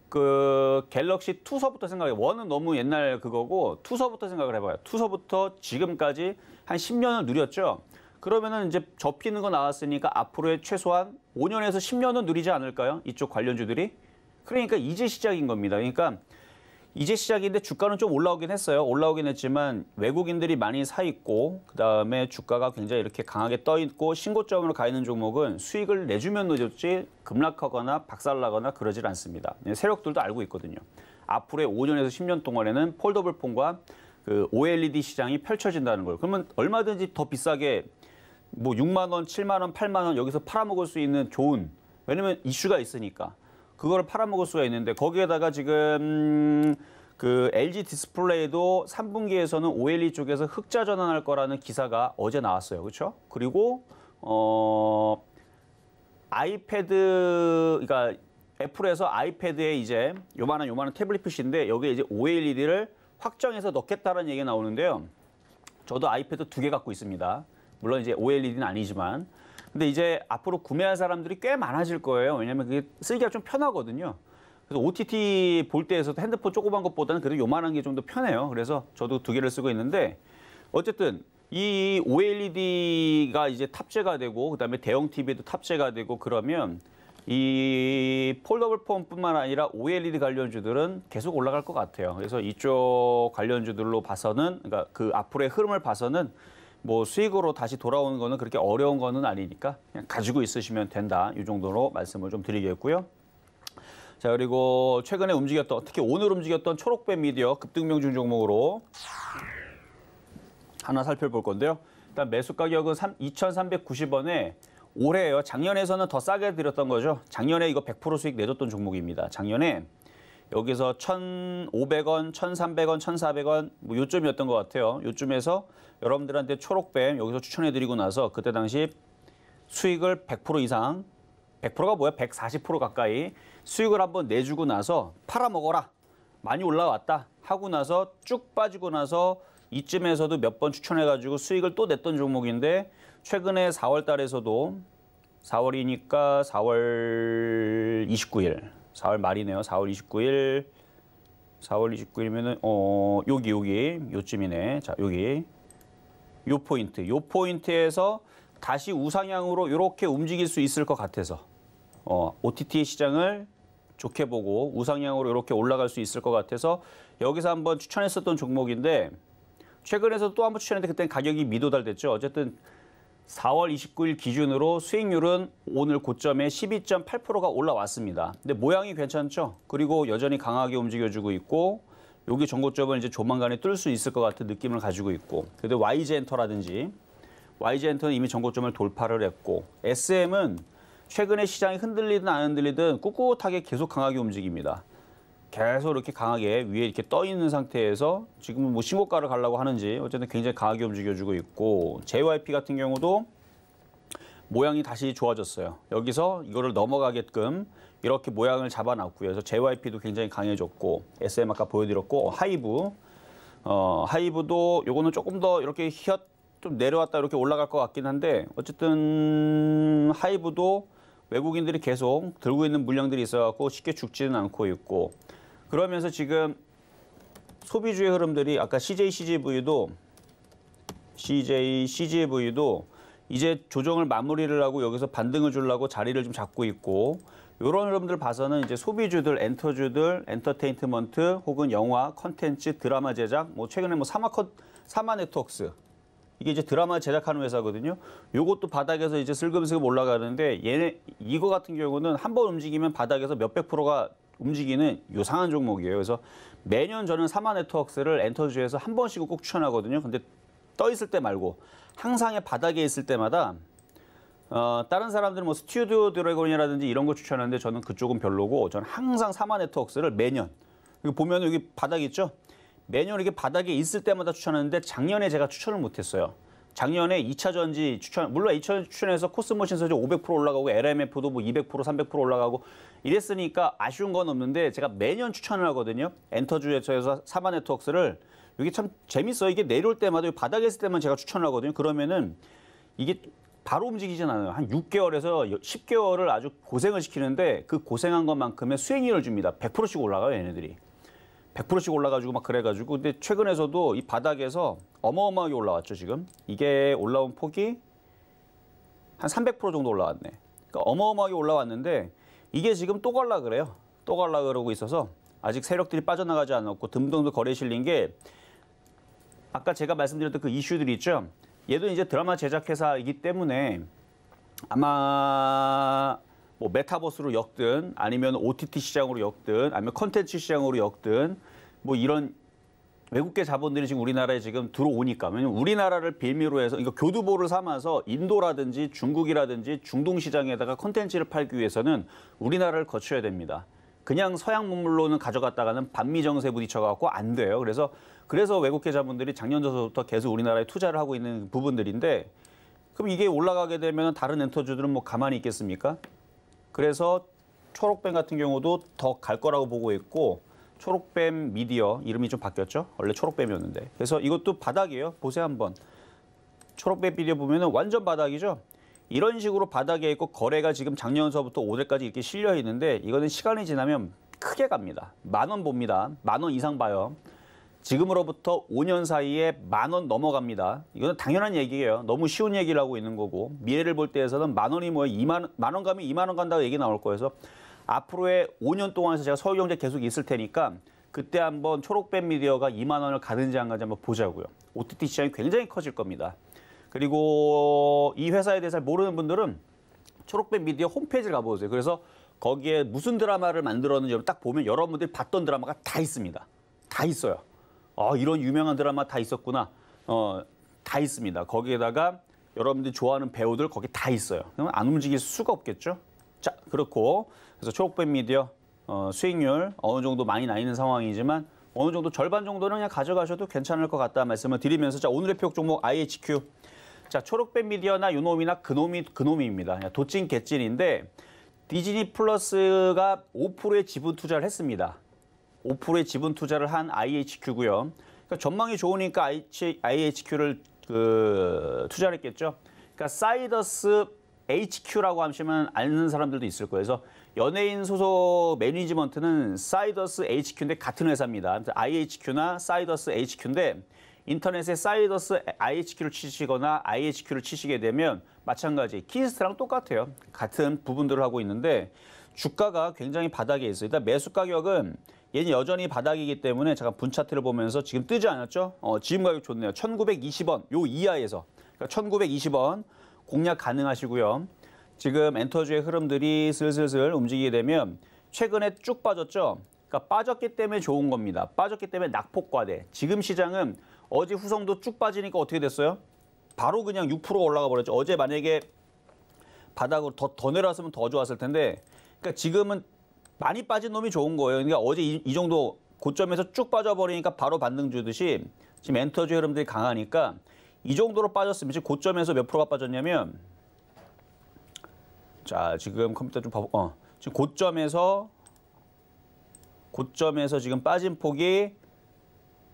그 갤럭시 2서부터 생각해요. 1은 너무 옛날 그거고 2서부터 생각을 해봐요. 2서부터 지금까지 한 10년을 누렸죠. 그러면은 이제 접히는 거 나왔으니까 앞으로의 최소한 5년에서 10년은 누리지 않을까요? 이쪽 관련주들이. 그러니까 이제 시작인 겁니다. 그러니까 이제 시작인데 주가는 좀 올라오긴 했어요. 올라오긴 했지만 외국인들이 많이 사 있고 그다음에 주가가 굉장히 이렇게 강하게 떠 있고 신고점으로 가 있는 종목은 수익을 내주면 내줬지 급락하거나 박살나거나 그러질 않습니다. 세력들도 알고 있거든요. 앞으로의 5년에서 10년 동안에는 폴더블 폰과 그 OLED 시장이 펼쳐진다는 걸. 그러면 얼마든지 더 비싸게 뭐 6만 원, 7만 원, 8만 원 여기서 팔아먹을 수 있는 좋은, 왜냐면 이슈가 있으니까 그거를 팔아먹을 수가 있는데, 거기에다가 지금 그 LG 디스플레이도 3분기에서는 OLED 쪽에서 흑자 전환할 거라는 기사가 어제 나왔어요. 그렇죠? 그리고 아이패드, 그러니까 애플에서 아이패드에 이제 요만한 태블릿 PC인데 여기에 이제 OLED를 확정해서 넣겠다는 얘기가 나오는데요. 저도 아이패드 2개 갖고 있습니다. 물론 이제 OLED는 아니지만. 근데 이제 앞으로 구매할 사람들이 꽤 많아질 거예요. 왜냐면 그게 쓰기가 좀 편하거든요. 그래서 OTT 볼 때에서도 핸드폰 조그만 것보다는 그래도 요만한 게 좀 더 편해요. 그래서 저도 2개를 쓰고 있는데, 어쨌든 이 OLED가 이제 탑재가 되고 그다음에 대형 TV도 탑재가 되고 그러면 이 폴더블 폰뿐만 아니라 OLED 관련주들은 계속 올라갈 것 같아요. 그래서 이쪽 관련주들로 봐서는, 그러니까 그 앞으로의 흐름을 봐서는 뭐 수익으로 다시 돌아오는 거는 그렇게 어려운 거는 아니니까 그냥 가지고 있으시면 된다. 이 정도로 말씀을 좀 드리겠고요. 자, 그리고 최근에 움직였던, 특히 오늘 움직였던 초록배 미디어 급등명중 종목으로 하나 살펴볼 건데요. 일단 매수 가격은 2,390원에 올해예요. 작년에서는 더 싸게 드렸던 거죠. 작년에 이거 100% 수익 내줬던 종목입니다. 작년에 여기서 1,500원, 1,300원, 1,400원 뭐 요쯤이었던 것 같아요. 요쯤에서 여러분들한테 초록뱀 여기서 추천해드리고 나서 그때 당시 수익을 100% 이상, 100%가 뭐야? 140% 가까이 수익을 한번 내주고 나서 팔아먹어라. 많이 올라왔다 하고 나서 쭉 빠지고 나서 이쯤에서도 몇 번 추천해가지고 수익을 또 냈던 종목인데, 최근에 4월 달에서도 4월이니까 4월 29일, 4월 말이네요. 4월 29일, 4월 29일이면은 여기 요쯤이네. 자, 여기 요 포인트에서 다시 우상향으로 이렇게 움직일 수 있을 것 같아서 OTT 시장을 좋게 보고 우상향으로 이렇게 올라갈 수 있을 것 같아서 여기서 한번 추천했었던 종목인데, 최근에서 또 한번 추천했는데 그때는 가격이 미도달됐죠. 어쨌든 4월 29일 기준으로 수익률은 오늘 고점에 12.8%가 올라왔습니다. 근데 모양이 괜찮죠? 그리고 여전히 강하게 움직여주고 있고, 여기 전고점을 이제 조만간에 뚫을 수 있을 것 같은 느낌을 가지고 있고, 그래도 YG엔터라든지, YG엔터는 이미 전고점을 돌파를 했고, SM은 최근에 시장이 흔들리든 안 흔들리든 꿋꿋하게 계속 강하게 움직입니다. 계속 이렇게 강하게 위에 이렇게 떠 있는 상태에서 지금은 뭐 신고가를 가려고 하는지 어쨌든 굉장히 강하게 움직여주고 있고, JYP 같은 경우도 모양이 다시 좋아졌어요. 여기서 이거를 넘어가게끔 이렇게 모양을 잡아놨고요. 그래서 JYP도 굉장히 강해졌고, SM 아까 보여드렸고, 하이브도 요거는 조금 더 이렇게 좀 내려왔다 이렇게 올라갈 것 같긴 한데, 어쨌든 하이브도 외국인들이 계속 들고 있는 물량들이 있어갖고 쉽게 죽지는 않고 있고, 그러면서 지금 소비주의 흐름들이 아까 CJV도 이제 조정을 마무리를 하고 여기서 반등을 주려고 자리를 좀 잡고 있고, 이런 흐름들 봐서는 이제 소비주들, 엔터주들, 엔터테인먼트 혹은 영화, 컨텐츠, 드라마 제작, 뭐 최근에 뭐 사마 네트워크스, 이게 이제 드라마 제작하는 회사거든요. 요것도 바닥에서 이제 슬금슬금 올라가는데, 이거 같은 경우는 한번 움직이면 바닥에서 몇백 프로가 움직이는 요상한 종목이에요. 그래서 매년 저는 사마 네트워크스를 엔터주에서 한 번씩은 꼭 추천하거든요. 근데 떠 있을 때 말고 항상의 바닥에 있을 때마다 다른 사람들은 뭐 스튜디오 드래곤이라든지 이런 거 추천하는데 저는 그쪽은 별로고, 저는 항상 사마 네트워크스를 매년, 여기 보면 여기 바닥 있죠? 매년 이렇게 바닥에 있을 때마다 추천하는데, 작년에 제가 추천을 못했어요. 작년에 2차 전지 추천, 물론 2차 전지 추천해서 코스모신서지 500% 올라가고 LMF도 뭐 200%, 300% 올라가고 이랬으니까 아쉬운 건 없는데, 제가 매년 추천을 하거든요. 엔터주에서 사마 네트워크스를. 이게 참 재밌어요. 이게 내려올 때마다 바닥에 있을 때만 제가 추천을 하거든요. 그러면은 이게 바로 움직이진 않아요. 한 6개월에서 10개월을 아주 고생을 시키는데, 그 고생한 것만큼의 수익률을 줍니다. 100%씩 올라가요, 얘네들이. 100%씩 올라가지고 막 그래가지고. 근데 최근에서도 이 바닥에서 어마어마하게 올라왔죠, 지금. 이게 올라온 폭이 한 300% 정도 올라왔네. 그러니까 어마어마하게 올라왔는데, 이게 지금 또 갈라 그래요. 또 가려고 그러고 있어서 아직 세력들이 빠져나가지 않았고 듬성도 거래에 실린 게 아까 제가 말씀드렸던 그 이슈들이 있죠. 얘도 이제 드라마 제작 회사이기 때문에 아마 뭐 메타버스로 엮든 아니면 OTT 시장으로 엮든 아니면 컨텐츠 시장으로 엮든 뭐 이런 외국계 자본들이 지금 우리나라에 지금 들어오니까 왜냐면 우리나라를 빌미로 해서 이거 교두보를 삼아서 인도라든지 중국이라든지 중동 시장에다가 컨텐츠를 팔기 위해서는 우리나라를 거쳐야 됩니다. 그냥 서양 문물로는 가져갔다가는 반미 정세에 부딪혀갖고 안 돼요. 그래서 외국계 자본들이 작년 전부터 계속 우리나라에 투자를 하고 있는 부분들인데 그럼 이게 올라가게 되면 다른 엔터주들은 뭐 가만히 있겠습니까? 그래서 초록뱀 같은 경우도 더 갈 거라고 보고 있고 초록뱀 미디어 이름이 좀 바뀌었죠? 원래 초록뱀이었는데. 그래서 이것도 바닥이에요. 보세요 한번. 초록뱀 미디어 보면은 완전 바닥이죠? 이런 식으로 바닥에 있고 거래가 지금 작년서부터 올해까지 이렇게 실려 있는데 이거는 시간이 지나면 크게 갑니다. 10,000원 봅니다. 10,000원 이상 봐요. 지금으로부터 5년 사이에 10,000원 넘어갑니다. 이거는 당연한 얘기예요. 너무 쉬운 얘기를 하고 있는 거고 미래를 볼 때에서는 10,000원이 뭐예요? 10,000원 가면 20,000원 간다고 얘기 나올 거여서 앞으로의 5년 동안에서 제가 서울경제 계속 있을 테니까 그때 한번 초록뱀 미디어가 20,000원을 가든지 안 가든지 한번 보자고요. OTT 시장이 굉장히 커질 겁니다. 그리고 이 회사에 대해서 잘 모르는 분들은 초록뱀 미디어 홈페이지를 가보세요. 그래서 거기에 무슨 드라마를 만들었는지 딱 보면 여러분들이 봤던 드라마가 다 있습니다. 다 있어요. 이런 유명한 드라마 다 있었구나. 다 있습니다. 거기에다가 여러분들이 좋아하는 배우들 거기 다 있어요. 그러면 안 움직일 수가 없겠죠. 자, 그렇고 그래서 초록뱀 미디어 수익률 어느 정도 많이 나 있는 상황이지만 어느 정도 절반 정도는 그냥 가져가셔도 괜찮을 것 같다 말씀을 드리면서 자, 오늘의 표 종목 IHQ. 자, 초록뱀 미디어나 요놈이나 그놈입니다. 도찐 개찐인데 디즈니 플러스가 5%의 지분 투자를 했습니다. 5%의 지분 투자를 한 IHQ고요. 그러니까 전망이 좋으니까 IHQ를 투자를 했겠죠. 그러니까 사이더스 HQ라고 하시면 아는 사람들도 있을 거예요. 그래서 연예인 소속 매니지먼트는 사이더스 HQ인데 같은 회사입니다. IHQ나 사이더스 HQ인데 인터넷에 사이더스 IHQ를 치시거나 IHQ를 치시게 되면 마찬가지 키스트랑 똑같아요. 같은 부분들을 하고 있는데 주가가 굉장히 바닥에 있어요. 일단 매수 가격은 얘는 여전히 바닥이기 때문에 잠깐 분 차트를 보면서 지금 뜨지 않았죠? 지금 가격 좋네요. 1,920원 요 이하에서 그러니까 1,920원 공략 가능하시고요. 지금 엔터주의 흐름들이 슬슬슬 움직이게 되면 최근에 쭉 빠졌죠? 그러니까 빠졌기 때문에 좋은 겁니다. 빠졌기 때문에 낙폭과대. 지금 시장은 어제 후성도 쭉 빠지니까 어떻게 됐어요? 바로 그냥 6%가 올라가 버렸죠. 어제 만약에 바닥으로 더 내려왔으면 더 좋았을 텐데 그러니까 지금은 많이 빠진 놈이 좋은 거예요. 그러니까 어제 이 정도 고점에서 쭉 빠져버리니까 바로 반등 주듯이 지금 엔터주의 흐름들이 강하니까 이 정도로 빠졌으면 지금 고점에서 몇 프로가 빠졌냐면 자 지금 컴퓨터 좀 봐보 지금 고점에서 지금 빠진 폭이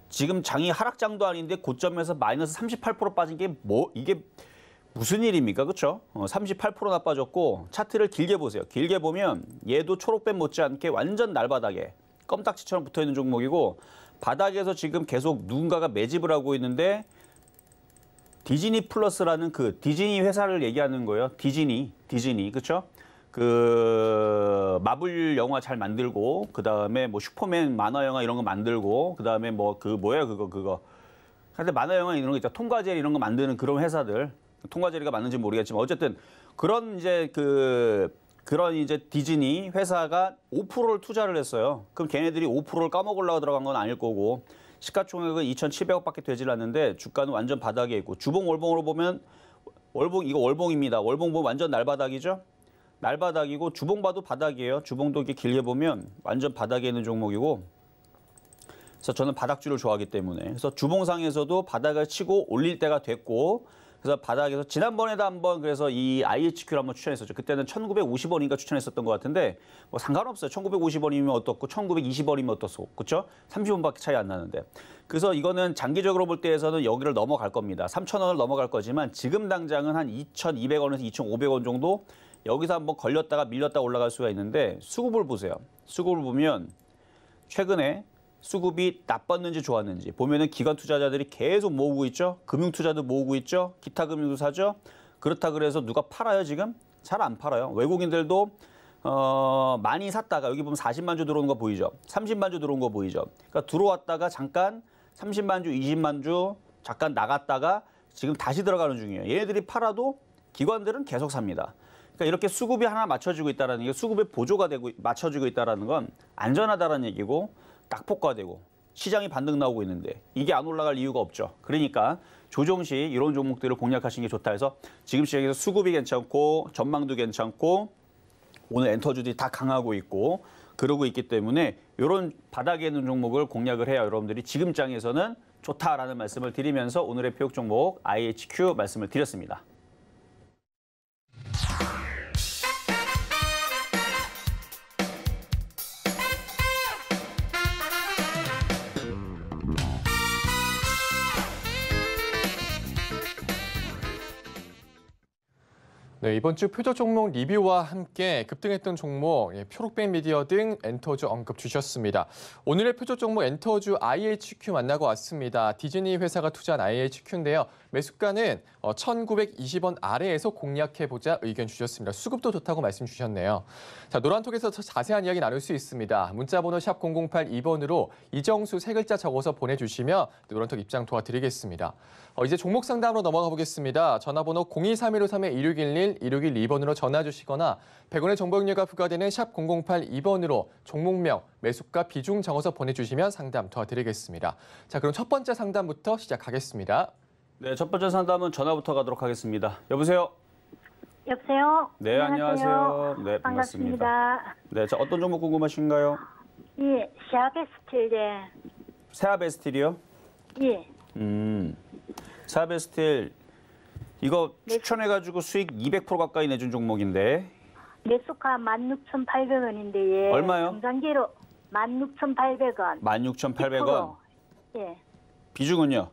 지금 장이 하락장도 아닌데 고점에서 마이너스 38% 빠진 게 이게 무슨 일입니까? 그렇죠? 38%나 빠졌고 차트를 길게 보세요. 길게 보면 얘도 초록뱀 못지않게 완전 날바닥에 껌딱지처럼 붙어있는 종목이고 바닥에서 지금 계속 누군가가 매집을 하고 있는데 디즈니 플러스라는 그 디즈니 회사를 얘기하는 거예요. 디즈니 그렇죠? 그 마블 영화 잘 만들고 그다음에 뭐 슈퍼맨 만화 영화 이런 거 만들고 그다음에 뭐 그 뭐야 그거 근데 만화 영화 이런 거 있잖아. 톰과 제리 이런 거 만드는 그런 회사들 톰과 제리가 맞는지 모르겠지만 어쨌든 그런 이제 그런 이제 디즈니 회사가 5%를 투자를 했어요. 그럼 걔네들이 5%를 까먹으려고 들어간 건 아닐 거고 시가총액은 2,700억밖에 되질 않는데 주가는 완전 바닥에 있고 주봉 월봉으로 보면 이거 월봉입니다. 월봉 보면 완전 날바닥이죠. 날바닥이고 주봉 봐도 바닥이에요. 주봉도 이렇게 길게 보면 완전 바닥에 있는 종목이고 그래서 저는 바닥주를 좋아하기 때문에 그래서 주봉상에서도 바닥을 치고 올릴 때가 됐고 그래서 바닥에서 지난번에도 한번 그래서 이 IHQ를 한번 추천했었죠. 그때는 1,950원인가 추천했었던 것 같은데 뭐 상관없어요. 1,950원이면 어떻고 1,920원이면 어떻고 그렇죠? 30원밖에 차이 안 나는데. 그래서 이거는 장기적으로 볼 때에서는 여기를 넘어갈 겁니다. 3,000원을 넘어갈 거지만 지금 당장은 한 2,200원에서 2,500원 정도 여기서 한번 걸렸다가 밀렸다 올라갈 수가 있는데 수급을 보세요. 수급을 보면 최근에 수급이 나빴는지 좋았는지 보면은 기관 투자자들이 계속 모으고 있죠. 금융 투자도 모으고 있죠. 기타 금융도 사죠. 그렇다 그래서 누가 팔아요 지금? 잘 안 팔아요. 외국인들도 많이 샀다가 여기 보면 40만 주 들어오는 거 보이죠? 30만 주 들어온 거 보이죠? 그러니까 들어왔다가 잠깐 30만 주, 20만 주 잠깐 나갔다가 지금 다시 들어가는 중이에요. 얘네들이 팔아도 기관들은 계속 삽니다. 그러니까 이렇게 수급이 하나 맞춰지고 있다는 게 수급의 보조가 되고 맞춰지고 있다는 건 안전하다는 얘기고 낙폭과되고 시장이 반등 나오고 있는데 이게 안 올라갈 이유가 없죠. 그러니까 조정 시 이런 종목들을 공략하시는 게 좋다 해서 지금 시장에서 수급이 괜찮고 전망도 괜찮고 오늘 엔터주들이 다 강하고 있고 그러고 있기 때문에 이런 바닥에 있는 종목을 공략을 해야 여러분들이 지금 장에서는 좋다라는 말씀을 드리면서 오늘의 표역 종목 IHQ 말씀을 드렸습니다. 네, 이번 주 표적 종목 리뷰와 함께 급등했던 종목, 표록뱅 미디어 등 엔터주 언급 주셨습니다. 오늘의 표적 종목 엔터주 IHQ 만나고 왔습니다. 디즈니 회사가 투자한 IHQ인데요. 매수가는 1,920원 아래에서 공략해보자 의견 주셨습니다. 수급도 좋다고 말씀 주셨네요. 자, 노란톡에서 더 자세한 이야기 나눌 수 있습니다. 문자번호 샵 0082번으로 이정수 세 글자 적어서 보내주시면 노란톡 입장 도와드리겠습니다. 이제 종목 상담으로 넘어가 보겠습니다. 전화번호 023153-1611, 1612번으로 전화 주시거나 100원의 정보 용료가 부과되는 샵 0082번으로 종목명, 매수가, 비중 적어서 보내주시면 상담 도와드리겠습니다. 자, 그럼 첫 번째 상담부터 시작하겠습니다. 네, 첫 번째 상담은 전화부터 가도록 하겠습니다. 여보세요? 여보세요? 네, 안녕하세요. 네, 반갑습니다. 반갑습니다. 네, 자, 어떤 종목 궁금하신가요? 예, 시아베스틸, 예. 세아베스틸이요? 예. 세아베스틸 이거 네. 추천해가지고 수익 200% 가까이 내준 종목인데 매수가 16,800원인데, 예. 얼마요? 중장기로 16,800원. 16,800원. 예. 비중은요?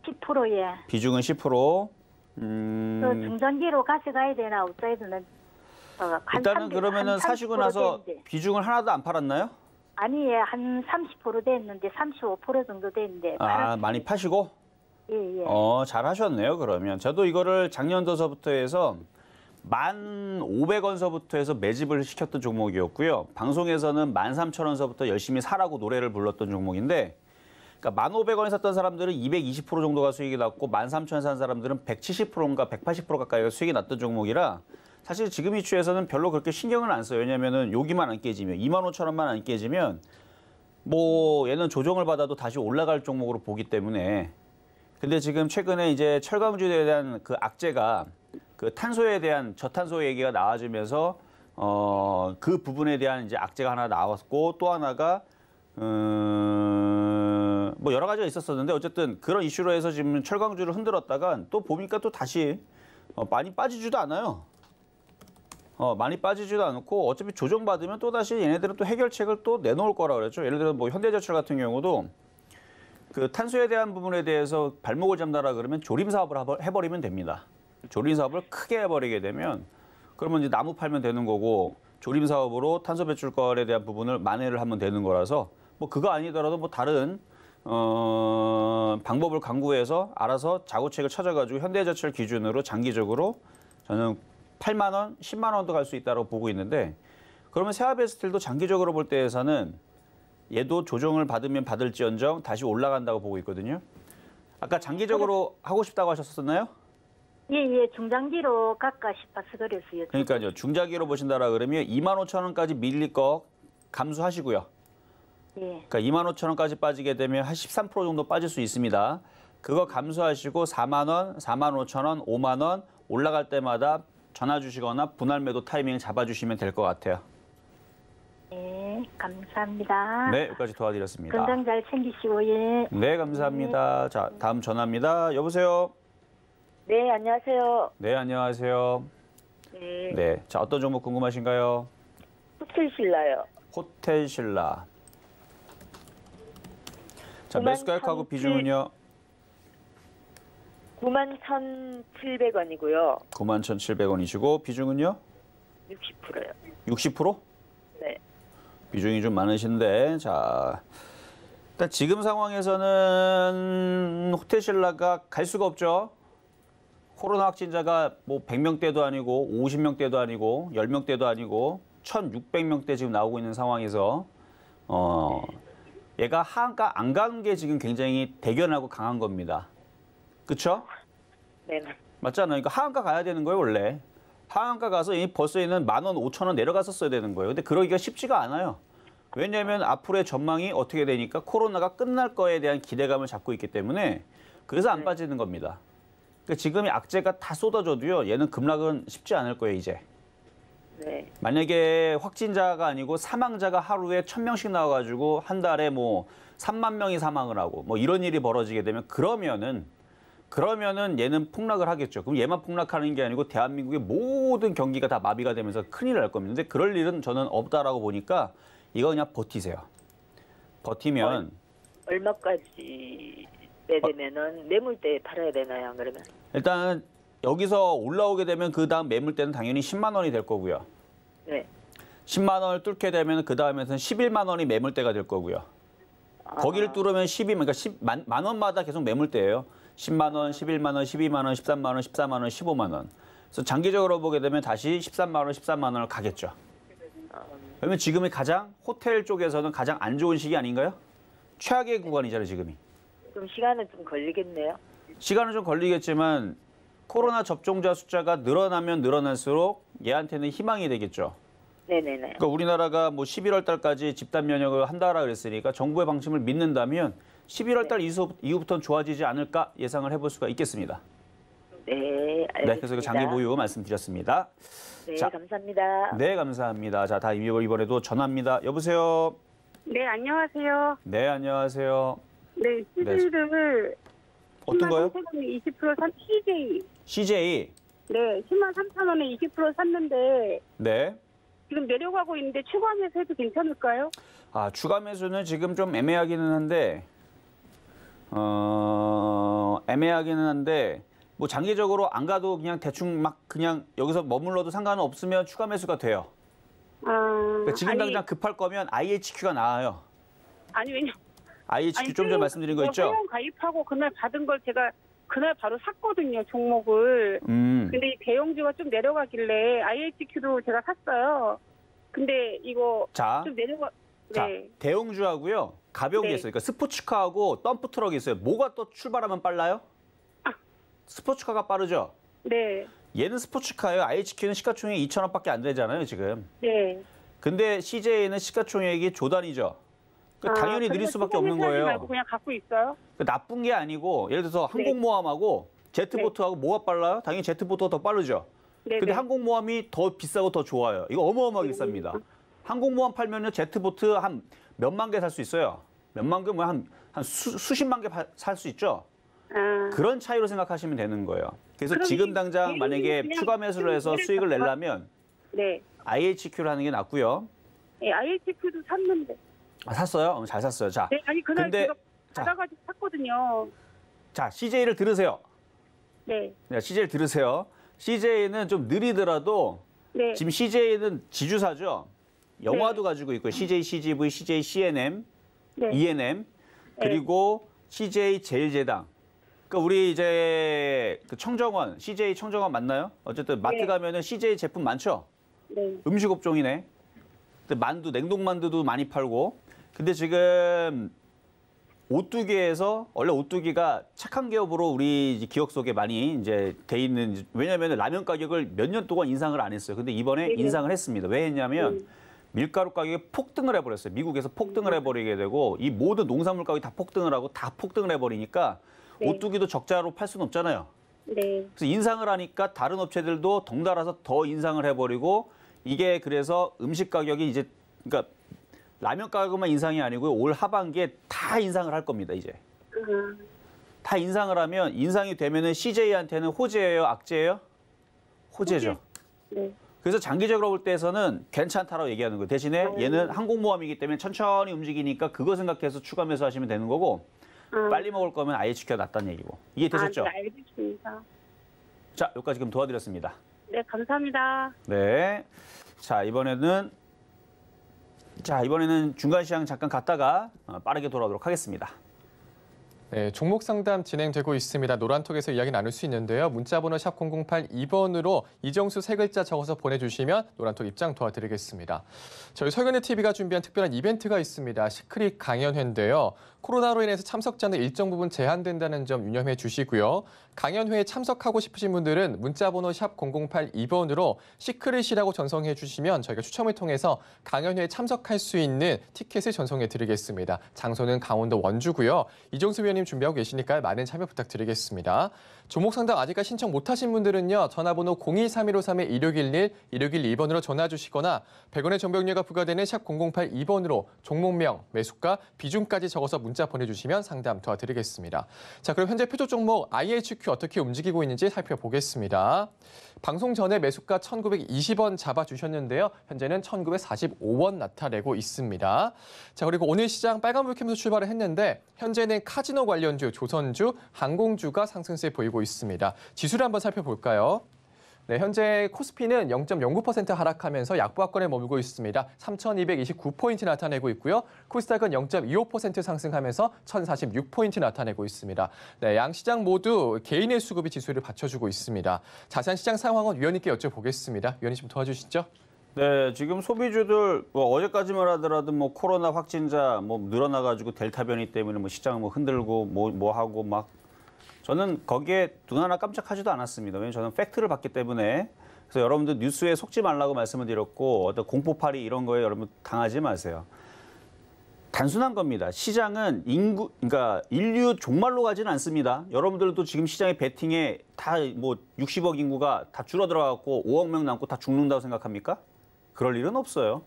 10% 예. 비중은 10%. 그 중장기로 가져가야 되나, 아웃사이드는. 일단은 그러면은 사시고 나서 비중을 하나도 안 팔았나요? 아니, 예. 한 30% 됐는데, 35% 정도 됐는데. 아, 많이 파시고? 예, 예. 잘 하셨네요, 그러면. 저도 이거를 작년도서부터 해서 1,500원서부터 해서 매집을 시켰던 종목이었고요. 방송에서는 13,000원서부터 열심히 사라고 노래를 불렀던 종목인데, 그러니까 1,500원에 샀던 사람들은 220% 정도가 수익이 났고 13,000원에 산 사람들은 170%인가 180% 가까이가 수익이 났던 종목이라 사실 지금 이슈에서는 별로 그렇게 신경을 안 써요. 왜냐면은 여기만 안 깨지면 25,000원만 안 깨지면 뭐 얘는 조정을 받아도 다시 올라갈 종목으로 보기 때문에 근데 지금 최근에 이제 철강주에 대한 그 악재가 그 탄소에 대한 저탄소 얘기가 나와주면서 그 부분에 대한 이제 악재가 하나 나왔고 또 하나가 뭐 여러 가지가 있었었는데 어쨌든 그런 이슈로 해서 지금 철강주를 흔들었다가 또 보니까 또 다시 많이 빠지지도 않아요. 많이 빠지지도 않고 어차피 조정받으면 또 다시 얘네들은 또 해결책을 또 내놓을 거라 그랬죠. 예를 들어 뭐 현대제철 같은 경우도 그 탄소에 대한 부분에 대해서 발목을 잡나라 그러면 조림 사업을 해버리면 됩니다. 조림 사업을 크게 해버리게 되면 그러면 이제 나무 팔면 되는 거고 조림 사업으로 탄소 배출권에 대한 부분을 만회를 하면 되는 거라서 뭐 그거 아니더라도 뭐 다른 방법을 강구해서 알아서 자구책을 찾아가지고 현대제철 기준으로 장기적으로 저는 8만 원, 10만 원도 갈 수 있다고 보고 있는데 그러면 세아베스틸도 장기적으로 볼 때에서는 얘도 조정을 받으면 받을지언정 다시 올라간다고 보고 있거든요. 아까 장기적으로 하고 싶다고 하셨었나요? 예, 예. 중장기로 갈까 싶어서 그랬어요. 그러니까요. 중장기로 보신다라 그러면 25,000원까지 밀릴 거 감수하시고요. 예. 그러니까 25,000원까지 빠지게 되면 한 13% 정도 빠질 수 있습니다. 그거 감수하시고 4만 원, 45,000원, 5만 원 올라갈 때마다 전화 주시거나 분할 매도 타이밍을 잡아주시면 될 것 같아요. 네, 감사합니다. 네, 여기까지 도와드렸습니다. 건강 잘 챙기시고, 예. 네, 감사합니다. 자, 다음 전화입니다. 여보세요? 네, 안녕하세요. 네, 안녕하세요. 네, 네, 자, 어떤 종목 궁금하신가요? 호텔 신라요. 호텔 신라. 자, 매수 가격하고 비중은요? 91,700원이고요. 91,700원이시고 비중은요? 60%요. 60%? 네. 비중이 좀 많으신데 자 일단 지금 상황에서는 호텔 신라가 갈 수가 없죠. 코로나 확진자가 뭐 100명대도 아니고 50명대도 아니고 10명대도 아니고 1,600명대 지금 나오고 있는 상황에서 얘가 하한가 안 가는 게 지금 굉장히 대견하고 강한 겁니다. 그렇죠? 네. 맞잖아요. 그러니까 하한가 가야 되는 거예요, 원래. 하한가 가서 이미 벌써 얘는 10,000원, 5,000원 내려갔었어야 되는 거예요. 근데 그러기가 쉽지가 않아요. 왜냐하면 앞으로의 전망이 어떻게 되니까 코로나가 끝날 거에 대한 기대감을 잡고 있기 때문에 그래서 안 빠지는 겁니다. 그러니까 지금 악재가 다 쏟아져도요, 얘는 급락은 쉽지 않을 거예요, 이제. 네. 만약에 확진자가 아니고 사망자가 하루에 1,000명씩 나와가지고 한 달에 뭐 3만 명이 사망을 하고 뭐 이런 일이 벌어지게 되면 그러면은 얘는 폭락을 하겠죠. 그럼 얘만 폭락하는 게 아니고 대한민국의 모든 경기가 다 마비가 되면서 큰일 날 겁니다. 근데 그럴 일은 저는 없다라고 보니까 이거 그냥 버티세요. 버티면 얼마까지 내되면은 매물대 팔아야 되나요? 그러면? 일단 여기서 올라오게 되면 그 다음 매물대는 당연히 10만 원이 될 거고요. 네. 10만 원을 뚫게 되면 그 다음에는 11만 원이 매물대가 될 거고요. 거기를 뚫으면 12만, 그러니까 만 원마다 계속 매물대예요. 10만 원, 11만 원, 12만 원, 13만 원, 14만 원, 15만 원. 그래서 장기적으로 보게 되면 다시 13만 원, 14만 원을 가겠죠. 그러면 지금이 가장 호텔 쪽에서는 가장 안 좋은 시기 아닌가요? 최악의 구간이잖아요, 지금이. 그럼 시간은 좀 걸리겠네요. 시간은 좀 걸리겠지만 코로나 접종자 숫자가 늘어나면 늘어날수록 얘한테는 희망이 되겠죠. 네네네. 그러니까 우리나라가 뭐 11월 달까지 집단 면역을 한다라 그랬으니까 정부의 방침을 믿는다면 11월 달 이후부터는 좋아지지 않을까 예상을 해볼 수가 있겠습니다. 네, 알겠습니다. 네, 그래서 그 장기 보유 말씀드렸습니다. 네, 자, 감사합니다. 네, 감사합니다. 자, 다음 이번에도 전화입니다. 여보세요. 네, 안녕하세요. 네, 안녕하세요. 네, CJ를 어떤 거요? 20% 산 CJ. CJ. 네, 103,000원에 20% 샀는데 네. 지금 내려가고 있는데 추가 매수해도 괜찮을까요? 아, 추가 매수는 지금 좀 애매하기는 한데, 뭐 장기적으로 안 가도 그냥 대충 막 그냥 여기서 머물러도 상관은 없으면 추가 매수가 돼요. 그러니까 지금 아니, 당장 급할 거면 IHQ가 나아요. 아니 왜냐? IHQ 좀 전에 말씀드린 거 있죠? 회원 가입하고 그날 받은 걸 제가 그날 바로 샀거든요, 종목을. 근데 이 대형주가 좀 내려가길래 IHQ도 제가 샀어요. 근데 이거 자, 좀 내려가. 자, 네. 대형주하고요. 가벼운 게 네. 있어요. 그러니까 스포츠카하고 덤프트럭이 있어요. 뭐가 또 출발하면 빨라요? 스포츠카가 빠르죠? 네. 얘는 스포츠카예요. IHQ는 시가총액 2,000원밖에 안 되잖아요, 지금. 네. 근데 CJ는 시가총액이 조단이죠. 그러니까 당연히 느릴 수밖에 없는 거예요. 말고 그냥 갖고 있어요? 나쁜 게 아니고 예를 들어서 항공모함하고 제트보트하고 뭐가 빨라요? 당연히 제트보트가 더 빠르죠. 네. 근데 항공모함이 더 비싸고 더 좋아요. 이거 어마어마하게 비쌉니다. 항공모함 팔면요 제트보트 한 몇만 개 살 수 있어요. 몇만 개, 뭐 한 수십만 개 살 수 있죠. 그런 차이로 생각하시면 되는 거예요. 그래서 지금 당장 만약에 추가 매수를 해서 수익을 내려면 네. IHQ를 하는 게 낫고요. 네, IHQ도 샀는데. 아, 샀어요? 잘 샀어요. 자, 네, 아니 그날 근데 제가 받아가지고 샀거든요. 자 CJ를 들으세요. 네. 네, CJ를 들으세요. CJ는 좀 느리더라도 네. 지금 CJ는 지주사죠. 영화도 가지고 있고요. CJ CGV, CJ CNM, 네. ENM, 그리고 CJ 제일제당. 그러니까 우리 이제 그 청정원, CJ 청정원 맞나요? 어쨌든 마트 네. 가면은 CJ 제품 많죠. 네. 음식 업종이네. 근데 만두, 냉동 만두도 많이 팔고. 근데 지금 오뚜기에서 원래 오뚜기가 착한 기업으로 우리 기억 속에 많이 이제 돼 있는, 왜냐하면 라면 가격을 몇 년 동안 인상을 안 했어요. 근데 이번에 인상을 했습니다. 왜 했냐면 밀가루 가격이 폭등을 해버렸어요. 미국에서 폭등을 해버리게 되고 이 모든 농산물 가격이 다 폭등을 하고 다 폭등을 해버리니까 오뚜기도 적자로 팔 수는 없잖아요. 네. 그래서 인상을 하니까 다른 업체들도 덩달아서 더 인상을 해버리고 이게 그래서 음식 가격이 이제 그러니까 라면 가격만 인상이 아니고 올 하반기에 다 인상을 할 겁니다, 이제. 다 인상을 하면 인상이 되면은 CJ한테는 호재예요, 악재예요? 호재죠. 네. 그래서 장기적으로 볼 때에서는 괜찮다라고 얘기하는 거예요. 대신에 얘는 항공모함이기 때문에 천천히 움직이니까 그거 생각해서 추가 매수하시면 되는 거고 빨리 먹을 거면 IHQ가 낫다는 얘기고. 이해되셨죠? 네, 알겠습니다. 자, 여기까지 지금 도와드렸습니다. 네, 감사합니다. 네. 자, 이번에는 중간 시장 잠깐 갔다가 빠르게 돌아오도록 하겠습니다. 네, 종목 상담 진행되고 있습니다. 노란톡에서 이야기 나눌 수 있는데요. 문자번호 샵 0082번으로 이정수 세 글자 적어서 보내주시면 노란톡 입장 도와드리겠습니다. 저희 설근의 TV가 준비한 특별한 이벤트가 있습니다. 시크릿 강연회인데요. 코로나로 인해서 참석자는 일정 부분 제한된다는 점 유념해 주시고요. 강연회에 참석하고 싶으신 분들은 문자번호 샵 0082번으로 시크릿이라고 전송해 주시면 저희가 추첨을 통해서 강연회에 참석할 수 있는 티켓을 전송해 드리겠습니다. 장소는 강원도 원주고요. 이정수 위원님 준비하고 계시니까 많은 참여 부탁드리겠습니다. 종목 상담 아직까지 신청 못하신 분들은요. 전화번호 023153-1611, 1612번으로 전화 주시거나 100원의 정보용료가 부과되는 샵 0082번으로 종목명, 매수가, 비중까지 적어서 문자 보내주시면 상담 도와드리겠습니다. 자, 그럼 현재 표적 종목 IHQ 어떻게 움직이고 있는지 살펴보겠습니다. 방송 전에 매수가 1920원 잡아주셨는데요. 현재는 1945원 나타내고 있습니다. 자, 그리고 오늘 시장 빨간불 켜면서 출발을 했는데 현재는 카지노 관련주, 조선주, 항공주가 상승세 보이고 있습니다. 지수를 한번 살펴볼까요? 네, 현재 코스피는 0.09% 하락하면서 약보합권에 머물고 있습니다. 3,229포인트 나타내고 있고요. 코스닥은 0.25% 상승하면서 1,046포인트 나타내고 있습니다. 네, 양 시장 모두 개인의 수급이 지수를 받쳐주고 있습니다. 자세한 시장 상황은 위원님께 여쭤보겠습니다. 위원님 좀 도와주시죠. 네, 지금 소비주들 어제까지만 하더라도 코로나 확진자 늘어나가지고 델타 변이 때문에 시장 흔들고 뭐 하고 막 저는 거기에 눈 하나 깜짝하지도 않았습니다. 왜냐하면 저는 팩트를 봤기 때문에. 그래서 여러분들 뉴스에 속지 말라고 말씀을 드렸고 어떤 공포팔이 이런 거에 여러분 당하지 마세요. 단순한 겁니다. 시장은 그러니까 인류 종말로 가지는 않습니다. 여러분들도 지금 시장의 베팅에 다 60억 인구가 다 줄어들어갖고 5억 명 남고 다 죽는다고 생각합니까? 그럴 일은 없어요.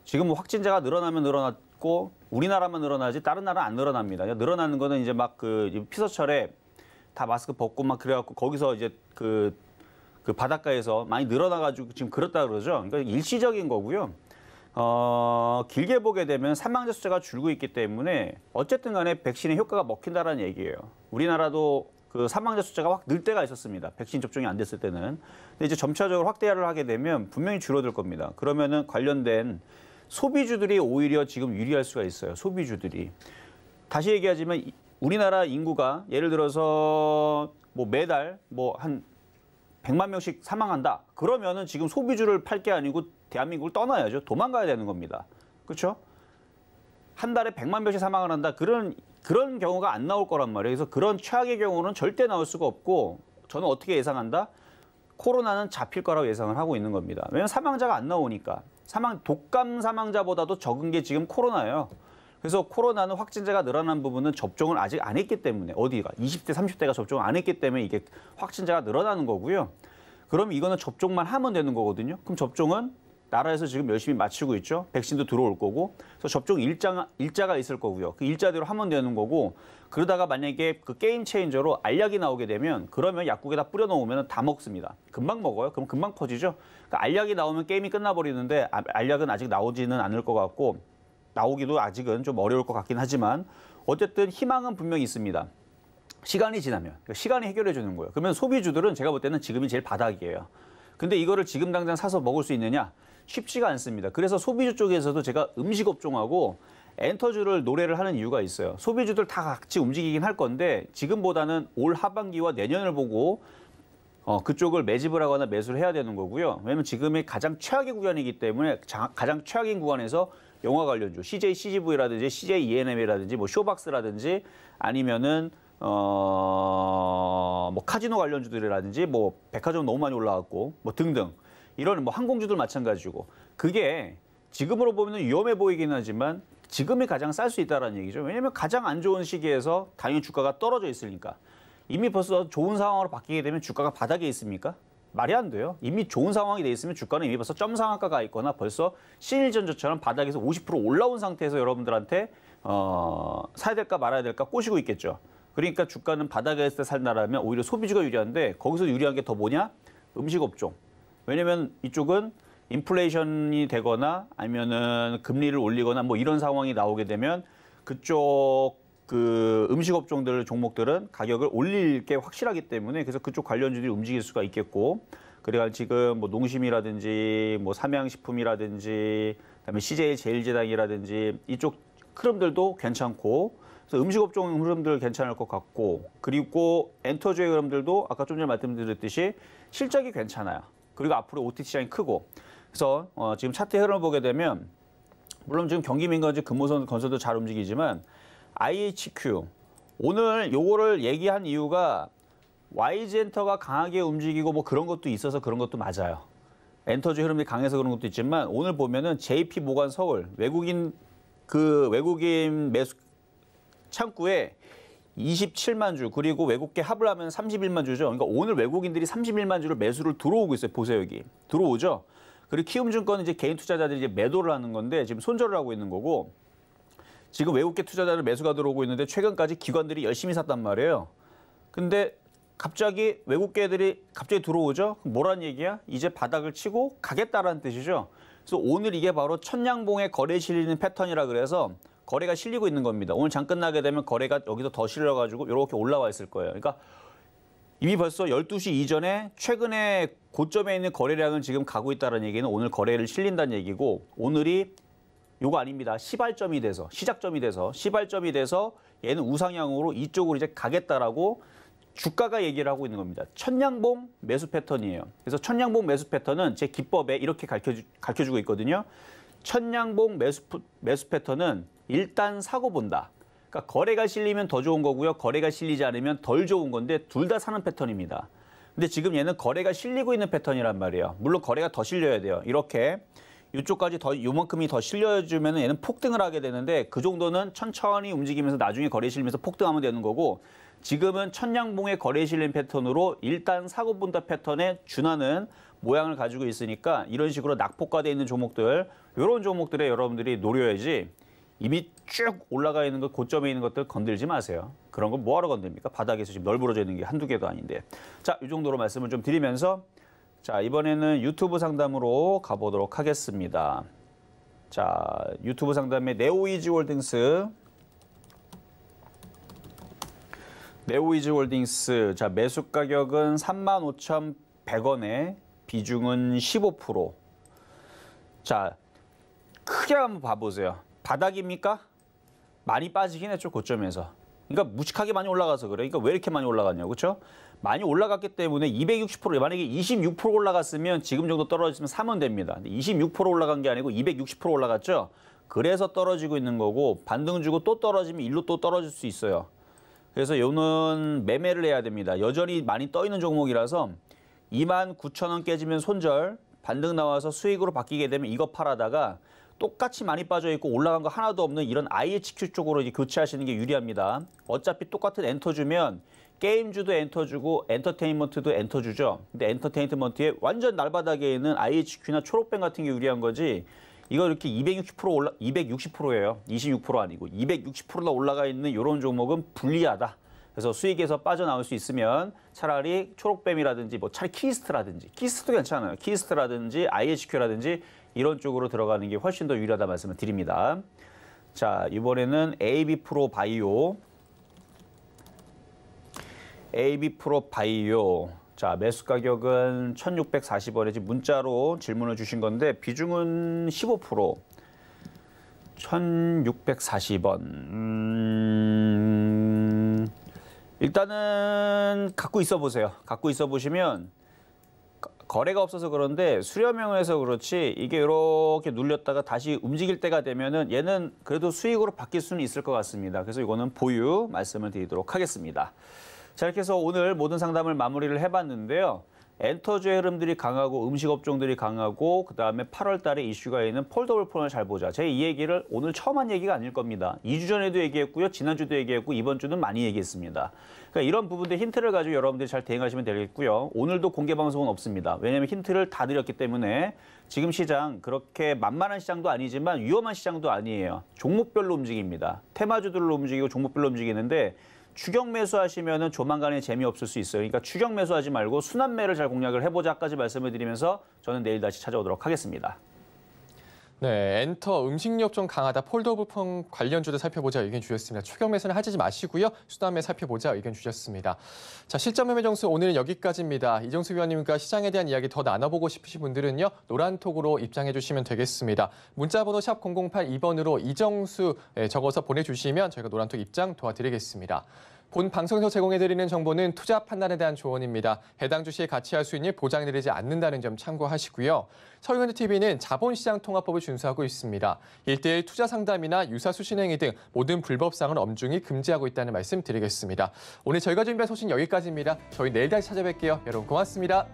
지금 확진자가 늘어나면 늘어났고 우리나라만 늘어나지 다른 나라는 안 늘어납니다. 늘어나는 거는 이제 막 피서철에 다 마스크 벗고 막 그래갖고 거기서 이제 그 바닷가에서 많이 늘어나가지고 지금 그렇다 그러죠. 그러니까 일시적인 거고요. 길게 보게 되면 사망자 숫자가 줄고 있기 때문에 어쨌든 간에 백신의 효과가 먹힌다라는 얘기예요. 우리나라도 그 사망자 숫자가 확 늘 때가 있었습니다. 백신 접종이 안 됐을 때는. 근데 이제 점차적으로 확대를 하게 되면 분명히 줄어들 겁니다. 그러면은 관련된 소비주들이 오히려 지금 유리할 수가 있어요. 소비주들이. 다시 얘기하지만 우리나라 인구가 예를 들어서 매달 한 100만 명씩 사망한다. 그러면은 지금 소비주를 팔 게 아니고 대한민국을 떠나야죠. 도망가야 되는 겁니다. 그렇죠? 한 달에 100만 명씩 사망을 한다. 그런 경우가 안 나올 거란 말이에요. 그래서 그런 최악의 경우는 절대 나올 수가 없고 저는 어떻게 예상한다? 코로나는 잡힐 거라고 예상을 하고 있는 겁니다. 왜냐하면 사망자가 안 나오니까. 독감 사망자보다도 적은 게 지금 코로나예요. 그래서 코로나는 확진자가 늘어난 부분은 접종을 아직 안 했기 때문에 20대, 30대가 접종을 안 했기 때문에 이게 확진자가 늘어나는 거고요. 그럼 이거는 접종만 하면 되는 거거든요. 그럼 접종은 나라에서 지금 열심히 마치고 있죠. 백신도 들어올 거고. 그래서 접종 일자가 있을 거고요. 그 일자대로 하면 되는 거고. 그러다가 만약에 그 게임 체인저로 알약이 나오게 되면 그러면 약국에다 뿌려 놓으면 다 먹습니다. 금방 먹어요. 그럼 금방 퍼지죠. 그러니까 알약이 나오면 게임이 끝나버리는데 알약은 아직 나오지는 않을 것 같고 나오기도 아직은 좀 어려울 것 같긴 하지만 어쨌든 희망은 분명히 있습니다. 시간이 지나면. 그러니까 시간이 해결해 주는 거예요. 그러면 소비주들은 제가 볼 때는 지금이 제일 바닥이에요. 근데 이거를 지금 당장 사서 먹을 수 있느냐? 쉽지가 않습니다. 그래서 소비주 쪽에서도 제가 음식업종하고 엔터주를 노래를 하는 이유가 있어요. 소비주들 다 같이 움직이긴 할 건데 지금보다는 올 하반기와 내년을 보고 그쪽을 매집을 하거나 매수를 해야 되는 거고요. 왜냐하면 지금이 가장 최악의 구간이기 때문에 가장 최악인 구간에서 영화 관련주, CJ CGV라든지 CJ ENM이라든지 쇼박스라든지 아니면은 카지노 관련주들이라든지 백화점 너무 많이 올라왔고 등등 이런 항공주들 마찬가지고 그게 지금으로 보면 위험해 보이긴 하지만 지금이 가장 쌀 수 있다는 얘기죠. 왜냐하면 가장 안 좋은 시기에서 당연히 주가가 떨어져 있으니까 이미 벌써 좋은 상황으로 바뀌게 되면 주가가 바닥에 있습니까? 말이 안 돼요. 이미 좋은 상황이 돼 있으면 주가는 이미 벌써 점상한가가 있거나 벌써 신일전저처럼 바닥에서 50% 올라온 상태에서 여러분들한테 사야 될까 말아야 될까 꼬시고 있겠죠. 그러니까 주가는 바닥에 있을 때 산다라면 오히려 소비주가 유리한데 거기서 유리한 게 더 뭐냐? 음식업종. 왜냐면 이쪽은 인플레이션이 되거나 아니면은 금리를 올리거나 이런 상황이 나오게 되면 그쪽 음식업종들 종목들은 가격을 올릴 게 확실하기 때문에 그래서 그쪽 관련주들이 움직일 수가 있겠고 그래가 지금 농심이라든지 삼양식품이라든지 그다음에 CJ 제일제당이라든지 이쪽 흐름들도 괜찮고 그래서 음식업종 흐름들 괜찮을 것 같고 그리고 엔터주의 흐름들도 아까 좀 전에 말씀드렸듯이 실적이 괜찮아요. 그리고 앞으로 OTT 시장이 크고 그래서 지금 차트 흐름을 보게 되면 물론 지금 경기민간지 금호선 건설도 잘 움직이지만 IHQ 오늘 요거를 얘기한 이유가 YG엔터가 강하게 움직이고 뭐 그런 것도 있어서 그런 것도 맞아요. 엔터주 흐름이 강해서 그런 것도 있지만 오늘 보면은 JP 모간 서울 외국인 매수 창구에 27만 주 그리고 외국계 합을 하면 31만 주죠. 그러니까 오늘 외국인들이 31만 주를 매수를 들어오고 있어요. 보세요 여기 들어오죠. 그리고 키움증권은 이제 개인 투자자들이 이제 매도를 하는 건데 지금 손절을 하고 있는 거고 지금 외국계 투자자들 매수가 들어오고 있는데 최근까지 기관들이 열심히 샀단 말이에요. 근데 갑자기 외국계들이 갑자기 들어오죠. 뭐란 얘기야? 이제 바닥을 치고 가겠다라는 뜻이죠. 그래서 오늘 이게 바로 천냥봉에 거래 실리는 패턴이라 그래서 거래가 실리고 있는 겁니다. 오늘 장 끝나게 되면 거래가 여기서 더 실려가지고 이렇게 올라와 있을 거예요. 그러니까 이미 벌써 12시 이전에 최근에 고점에 있는 거래량은 지금 가고 있다는 얘기는 오늘 거래를 실린다는 얘기고 오늘이 요거 아닙니다. 시발점이 돼서 시작점이 돼서 시발점이 돼서 얘는 우상향으로 이쪽으로 이제 가겠다라고 주가가 얘기를 하고 있는 겁니다. 천냥봉 매수 패턴이에요. 그래서 천냥봉 매수 패턴은 제 기법에 이렇게 가르쳐주고 있거든요. 천냥봉 매수 패턴은 일단 사고 본다. 그러니까 거래가 실리면 더 좋은 거고요. 거래가 실리지 않으면 덜 좋은 건데 둘 다 사는 패턴입니다. 근데 지금 얘는 거래가 실리고 있는 패턴이란 말이에요. 물론 거래가 더 실려야 돼요. 이렇게 이쪽까지 요만큼이 더 실려주면 얘는 폭등을 하게 되는데 그 정도는 천천히 움직이면서 나중에 거래 실리면서 폭등하면 되는 거고 지금은 천냥봉의 거래 실린 패턴으로 일단 사고 본다 패턴에 준하는 모양을 가지고 있으니까 이런 식으로 낙폭화되어 있는 종목들 이런 종목들에 여러분들이 노려야지 이미 쭉 올라가 있는 것 고점에 있는 것들 건들지 마세요. 그런 거 뭐하러 건듭니까? 바닥에서 지금 널브러져 있는 게 한두 개도 아닌데. 자, 이 정도로 말씀을 좀 드리면서 자, 이번에는 유튜브 상담으로 가보도록 하겠습니다. 자, 유튜브 상담의 네오이즈홀딩스. 네오이즈홀딩스. 자, 매수 가격은 35,100원에 비중은 15%. 자, 크게 한번 봐보세요. 바닥입니까? 많이 빠지긴 했죠, 고점에서. 그러니까 무식하게 많이 올라가서 그래. 그러니까 왜 이렇게 많이 올라갔냐고, 그렇죠? 많이 올라갔기 때문에 260%, 만약에 26% 올라갔으면 지금 정도 떨어지면 사면 됩니다. 근데 26% 올라간 게 아니고 260% 올라갔죠? 그래서 떨어지고 있는 거고 반등 주고 또 떨어지면 일로 또 떨어질 수 있어요. 그래서 요는 매매를 해야 됩니다. 여전히 많이 떠 있는 종목이라서 29,000원 깨지면 손절, 반등 나와서 수익으로 바뀌게 되면 이거 팔아다가 똑같이 많이 빠져 있고 올라간 거 하나도 없는 이런 IHQ 쪽으로 이제 교체하시는 게 유리합니다. 어차피 똑같은 엔터 주면 게임주도 엔터 주고 엔터테인먼트도 엔터 주죠. 근데 엔터테인먼트에 완전 날바닥에 있는 IHQ나 초록뱀 같은 게 유리한 거지. 이거 이렇게 260%예요. 26% 아니고 260%나 올라가 있는 이런 종목은 불리하다. 그래서 수익에서 빠져나올 수 있으면 차라리 초록뱀이라든지 뭐 차라리 키스트라든지 키스트도 괜찮아요. 키스트라든지 IHQ라든지 이런 쪽으로 들어가는 게 훨씬 더 유리하다 말씀을 드립니다. 자, 이번에는 AB 프로 바이오. AB 프로 바이오. 자, 매수 가격은 1,640원에 지금 문자로 질문을 주신 건데 비중은 15%. 1,640원. 일단은 갖고 있어 보세요. 갖고 있어 보시면 거래가 없어서 그런데 수렴형에서 그렇지 이게 이렇게 눌렸다가 다시 움직일 때가 되면은 얘는 그래도 수익으로 바뀔 수는 있을 것 같습니다. 그래서 이거는 보유 말씀을 드리도록 하겠습니다. 자, 이렇게 해서 오늘 모든 상담을 마무리를 해봤는데요. 엔터주의 흐름들이 강하고 음식업종들이 강하고 그다음에 8월 달에 이슈가 있는 폴더블 폰을 잘 보자. 제가 이 얘기를 오늘 처음 한 얘기가 아닐 겁니다. 2주 전에도 얘기했고요. 지난주도 얘기했고 이번 주는 많이 얘기했습니다. 그러니까 이런 부분들 힌트를 가지고 여러분들이 잘 대응하시면 되겠고요. 오늘도 공개 방송은 없습니다. 왜냐하면 힌트를 다 드렸기 때문에 지금 시장 그렇게 만만한 시장도 아니지만 위험한 시장도 아니에요. 종목별로 움직입니다. 테마주들로 움직이고 종목별로 움직이는데 추격 매수하시면은 조만간에 재미없을 수 있어요. 그러니까 추격 매수하지 말고 순환매를 잘 공략을 해보자까지 말씀을 드리면서 저는 내일 다시 찾아오도록 하겠습니다. 네, 엔터 음식력 좀 강하다 폴더블폰 관련주도 살펴보자 의견 주셨습니다. 추격 매수는 하지 마시고요. 수단매 살펴보자 의견 주셨습니다. 자, 실전 매매 정수 오늘은 여기까지입니다. 이정수 위원님과 시장에 대한 이야기 더 나눠보고 싶으신 분들은요. 노란톡으로 입장해 주시면 되겠습니다. 문자번호 샵 0082번으로 이정수 적어서 보내주시면 저희가 노란톡 입장 도와드리겠습니다. 본 방송에서 제공해드리는 정보는 투자 판단에 대한 조언입니다. 해당 주식의 가치 하수인을 보장드리지 않는다는 점 참고하시고요. 서울현대TV는 자본시장 통합법을 준수하고 있습니다. 1:1 투자 상담이나 유사수신 행위 등 모든 불법사항을 엄중히 금지하고 있다는 말씀 드리겠습니다. 오늘 저희가 준비한 소식 여기까지입니다. 저희 내일 다시 찾아뵐게요. 여러분 고맙습니다.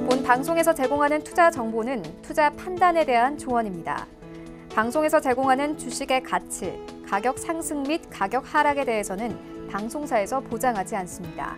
본 방송에서 제공하는 투자 정보는 투자 판단에 대한 조언입니다. 방송에서 제공하는 주식의 가치, 가격 상승 및 가격 하락에 대해서는 방송사에서 보장하지 않습니다.